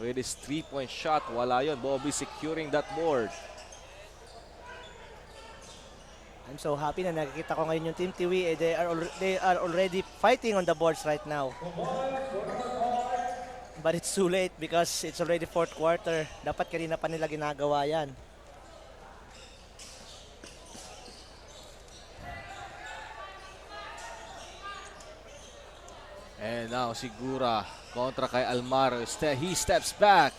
Speaker 1: with his 3-point shot. Wala yun. Bobby securing that board.
Speaker 2: I'm so happy na nakikita ko ngayon yung Team Tiwi. They are already fighting on the boards right now. But it's too late because it's already fourth quarter. Dapat kanina pa nila ginagawa yan.
Speaker 1: And now Sigura kontra kay Almar. He steps back.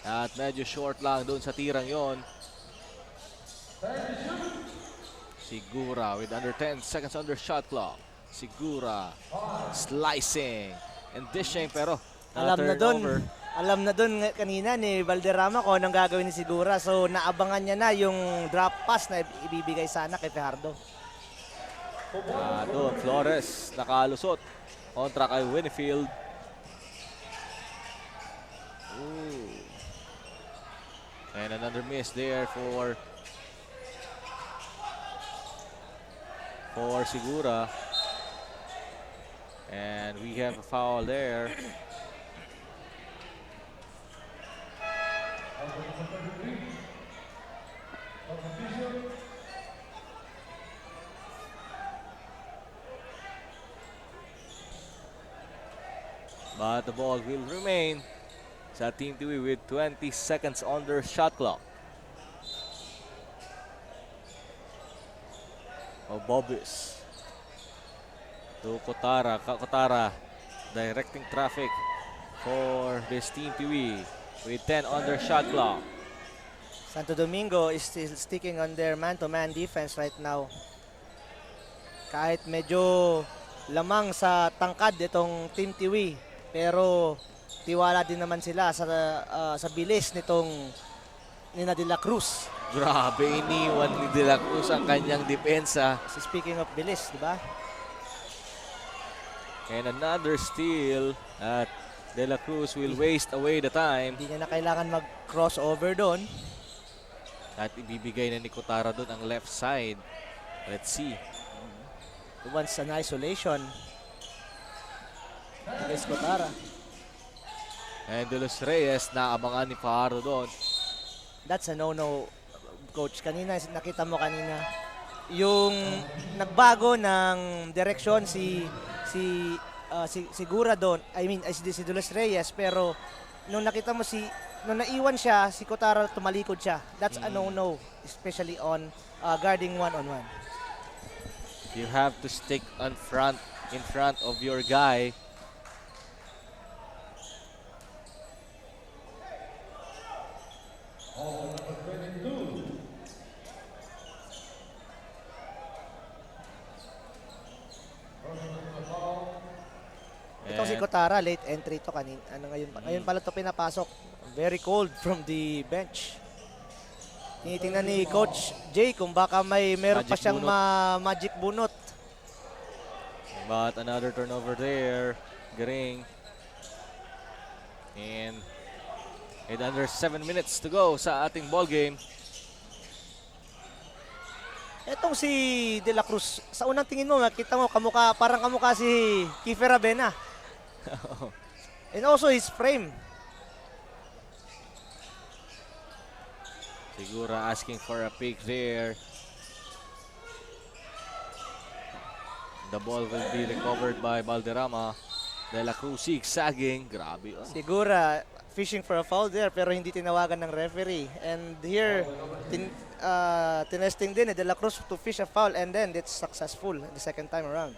Speaker 1: At medyo short lang doon sa tirang yon. Sigura with under 10 seconds under shot clock. Sigura slicing and dishing pero
Speaker 2: alam na doon kanina ni Valderrama kung anong gagawin ni Sigura. So naabangan niya na yung drop pass na ibibigay sana kay Fajardo.
Speaker 1: Doon Flores nakalusot kontra kay Winfield. And another miss there for Sigura. And we have a foul there. But the ball will remain sa Team Tiwi with 20 seconds under shot clock. Bobis to Kotara. Kotara directing traffic for this Team Tiwi with 10 under shot clock.
Speaker 2: Santo Domingo is still sticking on their man-to-man defense right now. Kahit medyo lamang sa tangkad itong Team Tiwi, pero tiwala din naman sila sa bilis nitong Nina De La Cruz.
Speaker 1: Grabe, iniwan ni De La Cruz ang kanyang depensa.
Speaker 2: Speaking of bilis, di ba?
Speaker 1: And another steal at De La Cruz will waste away the time.
Speaker 2: Hindi niya na kailangan mag-crossover doon.
Speaker 1: At ibibigay na ni Kotara doon ang left side. Let's see.
Speaker 2: Once an isolation against Kotara.
Speaker 1: And De Los Reyes, naabangan ni Fajardo doon.
Speaker 2: That's a no-no, Coach. Kanina, nakita mo kanina, yung nagbago ng direksyon si Sigura doon, si De Los Reyes, pero nung nakita mo nung naiwan siya, si Kotara tumalikod siya. That's a no-no, especially on guarding one-on-one.
Speaker 1: You have to stick in front of your guy.
Speaker 2: Ito si Kotara, late entry to kanina. Ngayon pala to pinapasok. Very cold from the bench. Tinitingnan ni Coach Jay kung baka meron pa
Speaker 1: Magic
Speaker 2: siyang
Speaker 1: bunot.
Speaker 2: magic bunot.
Speaker 1: But another turnover there. Garing. And under 7 minutes to go sa ating ball game.
Speaker 2: Etong si De La Cruz, sa unang tingin mo, makita mo, parang kamukha si Kiefer Avena. And also his frame.
Speaker 1: Sigura asking for a pick there. The ball will be recovered by Valderrama. De La Cruz zigzagging. Grabe. Oh.
Speaker 2: Sigura fishing for a foul there pero hindi tinawagan ng referee. And here, tinesting din De La Cruz to fish a foul and then it's successful the second time around.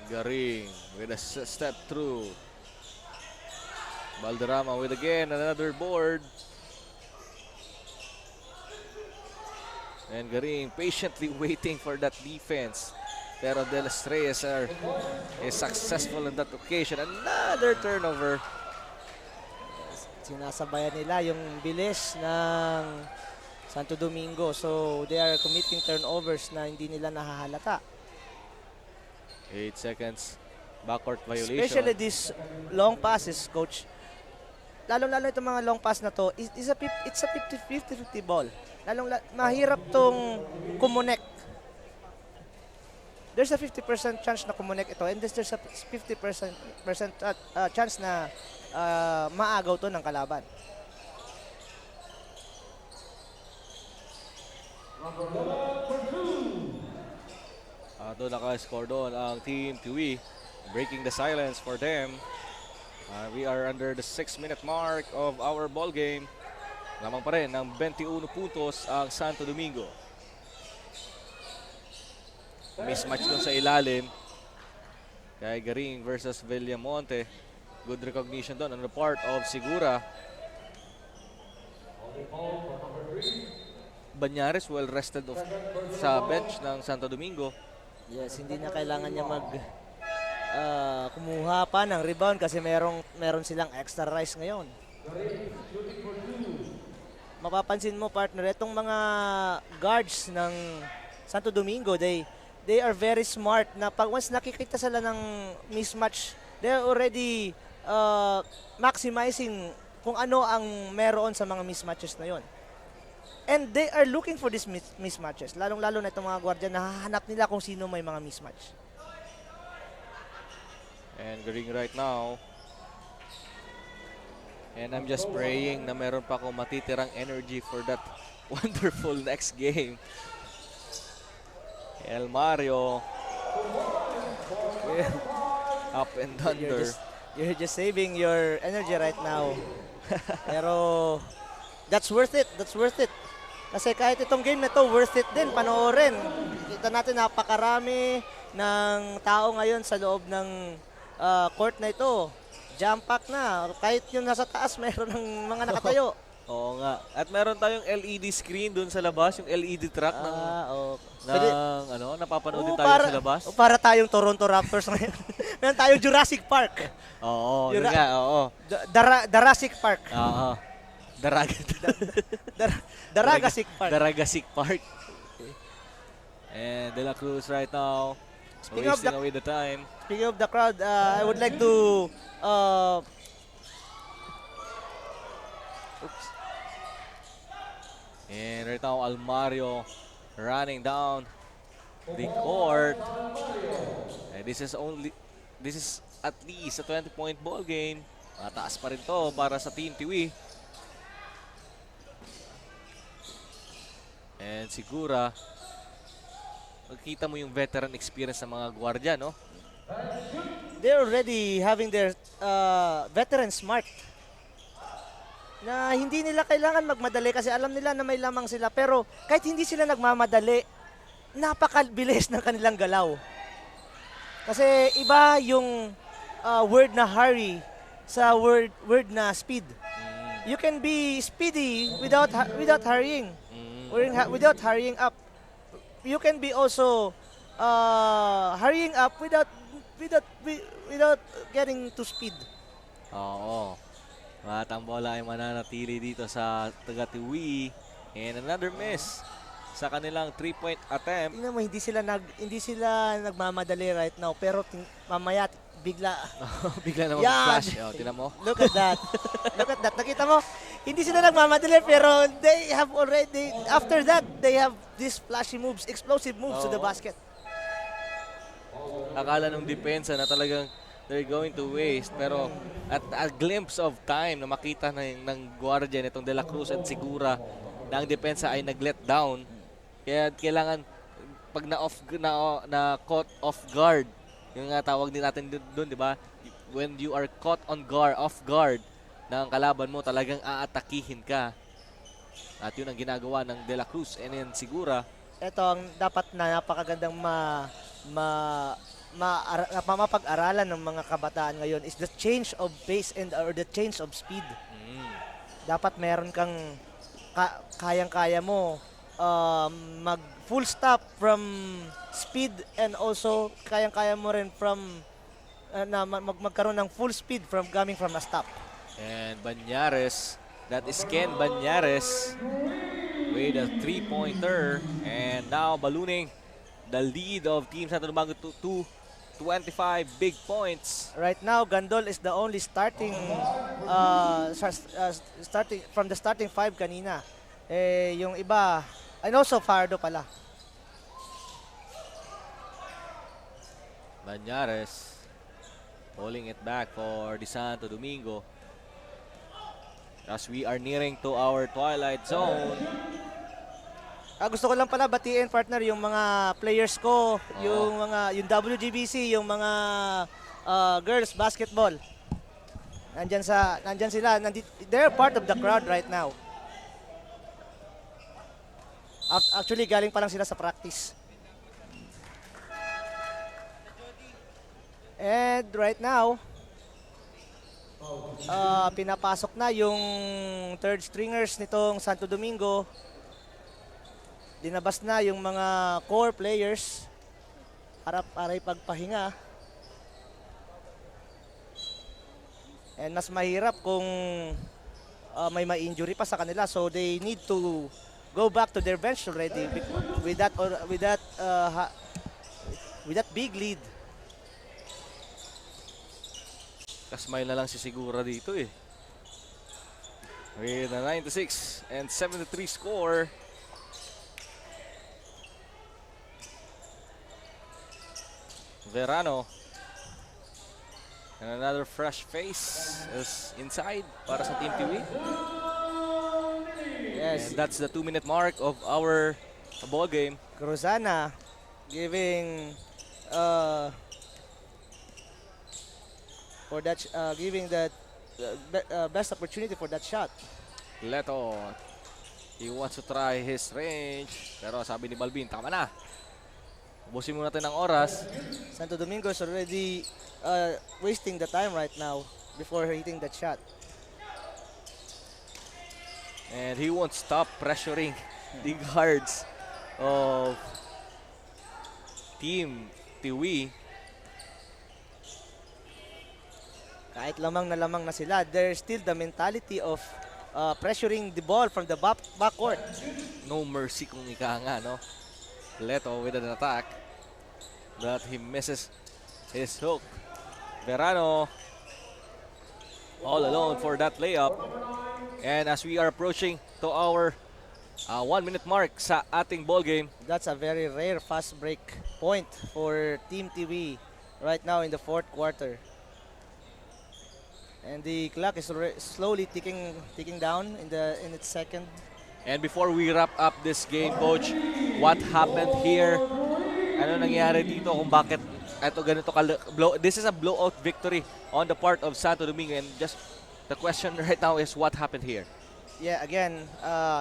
Speaker 1: Garing with a step through. Valderrama with again another board. And Garing patiently waiting for that defense. Pero De Los Reyes is successful on that occasion. Another turnover.
Speaker 2: Sinasabayan nila yung bilis ng Santo Domingo. So they are committing turnovers na hindi nila nahahalata.
Speaker 1: 8 seconds. Backcourt violation.
Speaker 2: Especially these long passes, Coach. Lalong-lalo itong mga long pass na to, it's a 50-50 ball. Mahirap tong kumonek. There's a 50% chance na kumonek ito and there's a 50% chance na maagaw to ng kalaban.
Speaker 1: Doon naka-score doon ang Team Tiwi, breaking the silence for them. We are under the 6-minute mark of our ball game. Lamang pa rin ng 21 puntos ang Santo Domingo. Mismatch doon sa ilalim. Kay Garing versus Villamonte. Good recognition doon on the part of Sigura. Banyares well rested sa bench ng Santo Domingo.
Speaker 2: Yes, hindi na kailangan niya kumuha pa ng rebound kasi meron silang extra rise ngayon. Mapapansin mo, partner, itong mga guards ng Santo Domingo, they are very smart na pag once nakikita sila ng mismatch, they are already maximizing kung ano ang meron sa mga mismatches na yon. And they are looking for these mismatches. Lalong-lalo na itong mga gwardiya, nahahanap nila kung sino may mga mismatch.
Speaker 1: And Garing right now. And I'm just praying na meron pa akong matitirang energy for that wonderful next game. El Mario. Up and under.
Speaker 2: You're just saving your energy right now. Pero that's worth it. That's worth it. Kasi kahit itong game na to, worth it din panoorin. Kita natin napakarami ng tao ngayon sa loob ng court na ito. Jump pack na. Kahit yung nasa taas, mayroon ng mga nakatayo.
Speaker 1: Oo nga. At meron tayong LED screen dun sa labas, yung LED track ng napapanood din tayo sa labas.
Speaker 2: Para tayong Toronto Raptors ngayon. Meron tayong Jurassic Park.
Speaker 1: Oo, yun nga, oo.
Speaker 2: Jurassic Park.
Speaker 1: Oo.
Speaker 2: Daragasic Park.
Speaker 1: Daragasic Park. And De La Cruz right now, wasting away the time.
Speaker 2: Speaking of the crowd, I would like to
Speaker 1: And right now, Almario running down the court. And this is at least a 20-point ball game. Mataas pa rin to para sa Team Tiwi. And Sigura, makikita mo yung veteran experience ng mga gwardiya, no?
Speaker 2: They're already having their veteran smart. Na hindi nila kailangan magmadali kasi alam nila na may lamang sila. Pero kahit hindi sila nagmamadali, napakabilis ng kanilang galaw. Kasi iba yung word na hurry sa word na speed. You can be speedy without hurrying. Without hurrying up. You can be also hurrying up without without getting to speed.
Speaker 1: Oo. At ang bola ay mananatili dito sa taga-Tiwi. And another miss sa kanilang 3-point attempt.
Speaker 2: Tingnan mo, hindi sila nagmamadali right now, pero mamaya bigla
Speaker 1: Bigla naman
Speaker 2: Yan.
Speaker 1: flash. Tingnan mo.
Speaker 2: Look at that. Look at that. Nakita mo? Hindi sila nagmamadali, pero they have already, after that, they have these flashy moves, explosive moves to the
Speaker 1: Oo.
Speaker 2: basket.
Speaker 1: Akala ng depensa na talagang they're going to waste. Pero at a glimpse of time na makita ng guardia nitong De La Cruz at Segura na ang depensa ay nag-let down. Kaya kailangan pag na caught off guard, yung nga tawag din natin doon, di ba? When you are caught off guard ng kalaban mo, talagang aatakihin ka. At yun ang ginagawa ng De La Cruz and then Segura.
Speaker 2: Ito ang dapat na napakagandang mapag-aralan ng mga kabataan ngayon is the change of pace or the change of speed. Dapat meron kang kayang-kaya mo mag full stop from speed and also kayang-kaya mo rin from magkaroon ng full speed coming from a stop.
Speaker 1: And Banyares, that is Ken Banyares with a 3-pointer. And now ballooning the lead of Team Santo Domingo to 25 big points.
Speaker 2: Right now, Gandol is the only starting from the starting 5 kanina. Yung iba, and also Fardo pala.
Speaker 1: Banyares pulling it back for the Santo Domingo. As we are nearing to our twilight zone.
Speaker 2: Gusto ko lang pala batiin, partner, yung mga players ko, yung WGBC, yung mga girls basketball. Nandyan sila. They're part of the crowd right now. Actually, galing pa lang sila sa practice. And right now, pinapasok na yung third stringers nitong Santo Domingo. Dinabas na yung mga core players para ipagpahinga. And mas mahirap kung may ma-injury pa sa kanila, so they need to go back to their bench already with that big lead.
Speaker 1: Kasmay na lang si Segura dito eh. With a 96 and 73 score. Verano. And another fresh face is inside para sa Team Tiwi.
Speaker 2: Yes.
Speaker 1: And that's the 2-minute mark of our ball game.
Speaker 2: Cruzana giving that best opportunity for that shot.
Speaker 1: Leto, he wants to try his range. Pero sabi ni Balbin, tama na. Ubusin muna natin ang oras.
Speaker 2: Santo Domingo is already wasting the time right now before hitting that shot.
Speaker 1: And he won't stop pressuring the guards of Team Tiwi.
Speaker 2: Kahit lamang na sila, there's still the mentality of pressuring the ball from the backcourt.
Speaker 1: No mercy kung ika nga, no? Leto with an attack, but he misses his hook. Verano all alone for that layup. And as we are approaching to our 1-minute mark sa ating ball game,
Speaker 2: that's a very rare fast break point for Team TV right now in the fourth quarter. And the clock is slowly ticking down in its second.
Speaker 1: And before we wrap up this game, Coach, what happened here? Ano nangyari dito kung bakit ito ganito this is a blowout victory on the part of Santo Domingo, and just the question right now is what happened here?
Speaker 2: Yeah, again,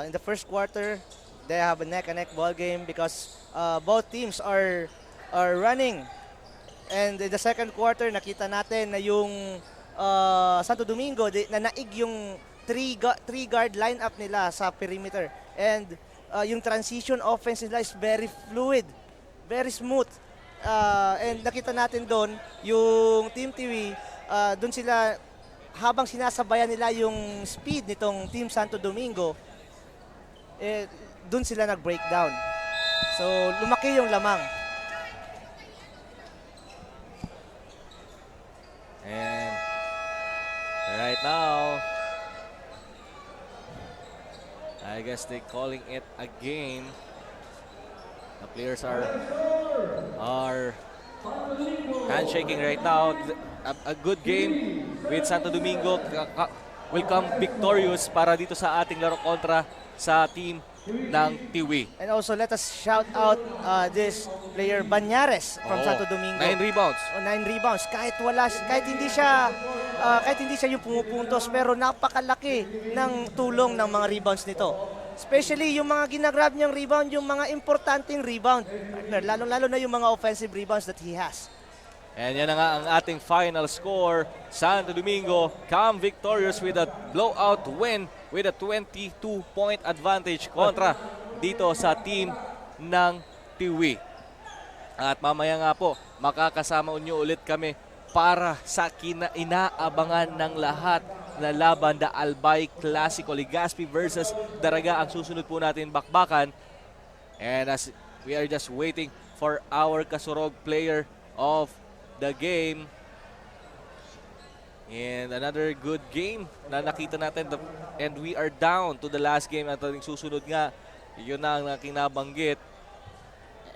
Speaker 2: in the first quarter, they have a neck-and-neck ball game because both teams are running. And in the second quarter, nakita natin na yung Santo Domingo na naig yung three guard lineup nila sa perimeter, and yung transition offense nila is very fluid, very smooth. And nakita natin doon, yung Team Tiwi, doon sila, habang sinasabayan nila yung speed nitong Team Santo Domingo, doon sila nag-breakdown. So, lumaki yung lamang.
Speaker 1: And right now, I guess they're calling it a game. The players are handshaking right now. A good game with Santo Domingo will come victorious para dito sa ating laro kontra sa team ng Tiwi.
Speaker 2: And also, let us shout out this player Banyares from Santo Domingo.
Speaker 1: 9 rebounds.
Speaker 2: 9 rebounds. Kahit hindi siya yung pumupuntos, pero napakalaki ng tulong ng mga rebounds nito. Especially yung mga ginagrab niyang rebound, yung mga importanteng rebound. Lalong-lalo na yung mga offensive rebounds that he has.
Speaker 1: And yan na nga ang ating final score. Santo Domingo come victorious with a blowout win with a 22-point advantage kontra dito sa team ng Tiwi. At mamaya nga po, makakasama unyo ulit kami para sa inaabangan ng lahat na laban, the Albay Clasico. Legazpi versus Daraga ang susunod po natin bakbakan. And as we are just waiting for our Kasurog player of the game. And another good game na nakita natin. And we are down to the last game. At ating susunod nga, yun na ang aking nabanggit.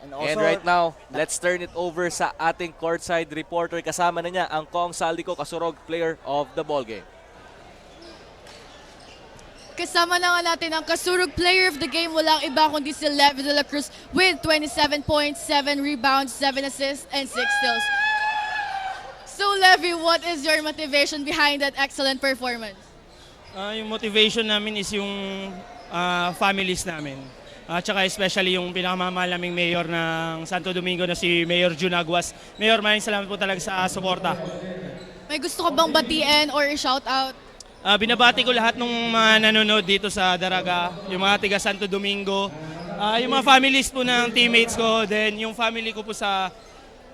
Speaker 1: And right now, let's turn it over sa ating courtside reporter. Kasama na niya ang Kong Saldico, Kasurog player of the ball game.
Speaker 4: Kasama na nga natin ang Kasurog player of the game, walang iba kundi si Levy de la Cruz with 27 points, 7 rebounds, 7 assists, and 6 steals. So Levy, what is your motivation behind that excellent performance?
Speaker 13: Yung motivation namin is yung families namin. At saka especially yung pinakamamahal naming mayor ng Santo Domingo na si Mayor Jun Aguas. Mayor, maraming salamat po talaga sa suporta.
Speaker 4: May gusto ka bang batiin or shout out?
Speaker 13: Binabati ko lahat ng mga nanonood dito sa Daraga, yung mga tiga Santo Domingo, yung mga families po ng teammates ko, then yung family ko po sa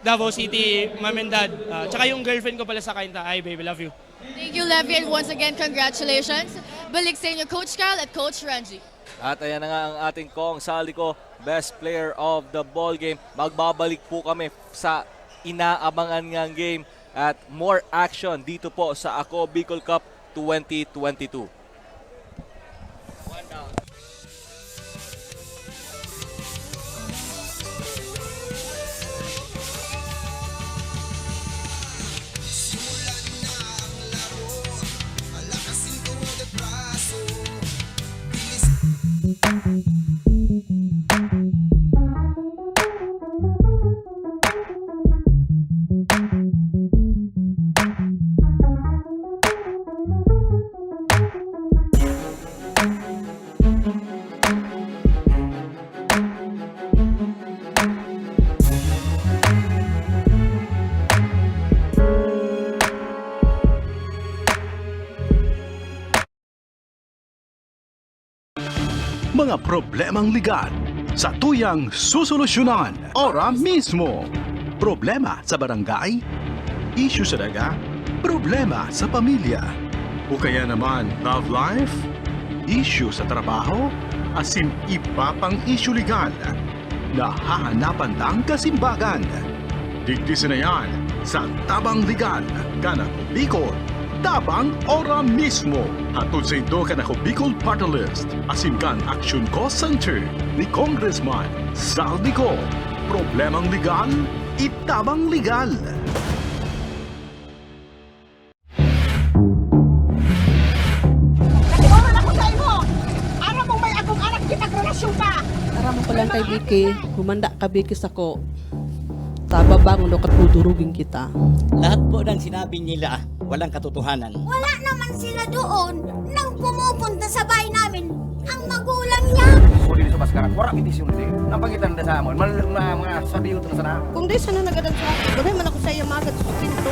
Speaker 13: Davao City, mom and dad, tsaka yung girlfriend ko pala sa Kainta. Hi baby, love you.
Speaker 4: Thank you, Levy, and once again, congratulations. Balik sa inyo, Coach Cal at Coach Ranji.
Speaker 1: At ayan na nga ang ating Kong Saldico, best player of the ball game. Magbabalik po kami sa inaabangan ngang game at more action dito po sa Ako Bicol Cup 2022.
Speaker 3: Mga problemang legal sa tuyang susolusyonan ora mismo. Problema sa barangay, issue sa daga, problema sa pamilya, o kaya naman love life, issue sa trabaho, asin iba pang issue legal na hahanapan ng kasimbagan. Digdisin na yan sa Tabang Legal, Kanako Bicol. Tabang ora mismo. Hatod sa ito Kanako Bicol Party List. Asin kan Action Cost Center ni Congressman Saldico. Problemang legal, itabang legal.
Speaker 9: Kasi oran ako sa imo. Aram mo may akong anak kitagrelasyon ka.
Speaker 7: Aram ko lang kay Vicky, humanda ka Vicky sako. Tababang no katudurugin kita.
Speaker 8: Lahat po ng sinabi nila, walang katotohanan.
Speaker 9: Wala naman sila doon nang pumupunta sa bahay namin ang magulang niya.
Speaker 10: So dito sa Baskaran, wala kitis yung hindi. Napangitan na sa amon, mga sabiyo to na sana.
Speaker 7: Kung di sana nagadan sa akin, gawin man ako sa iya magad sa pinto.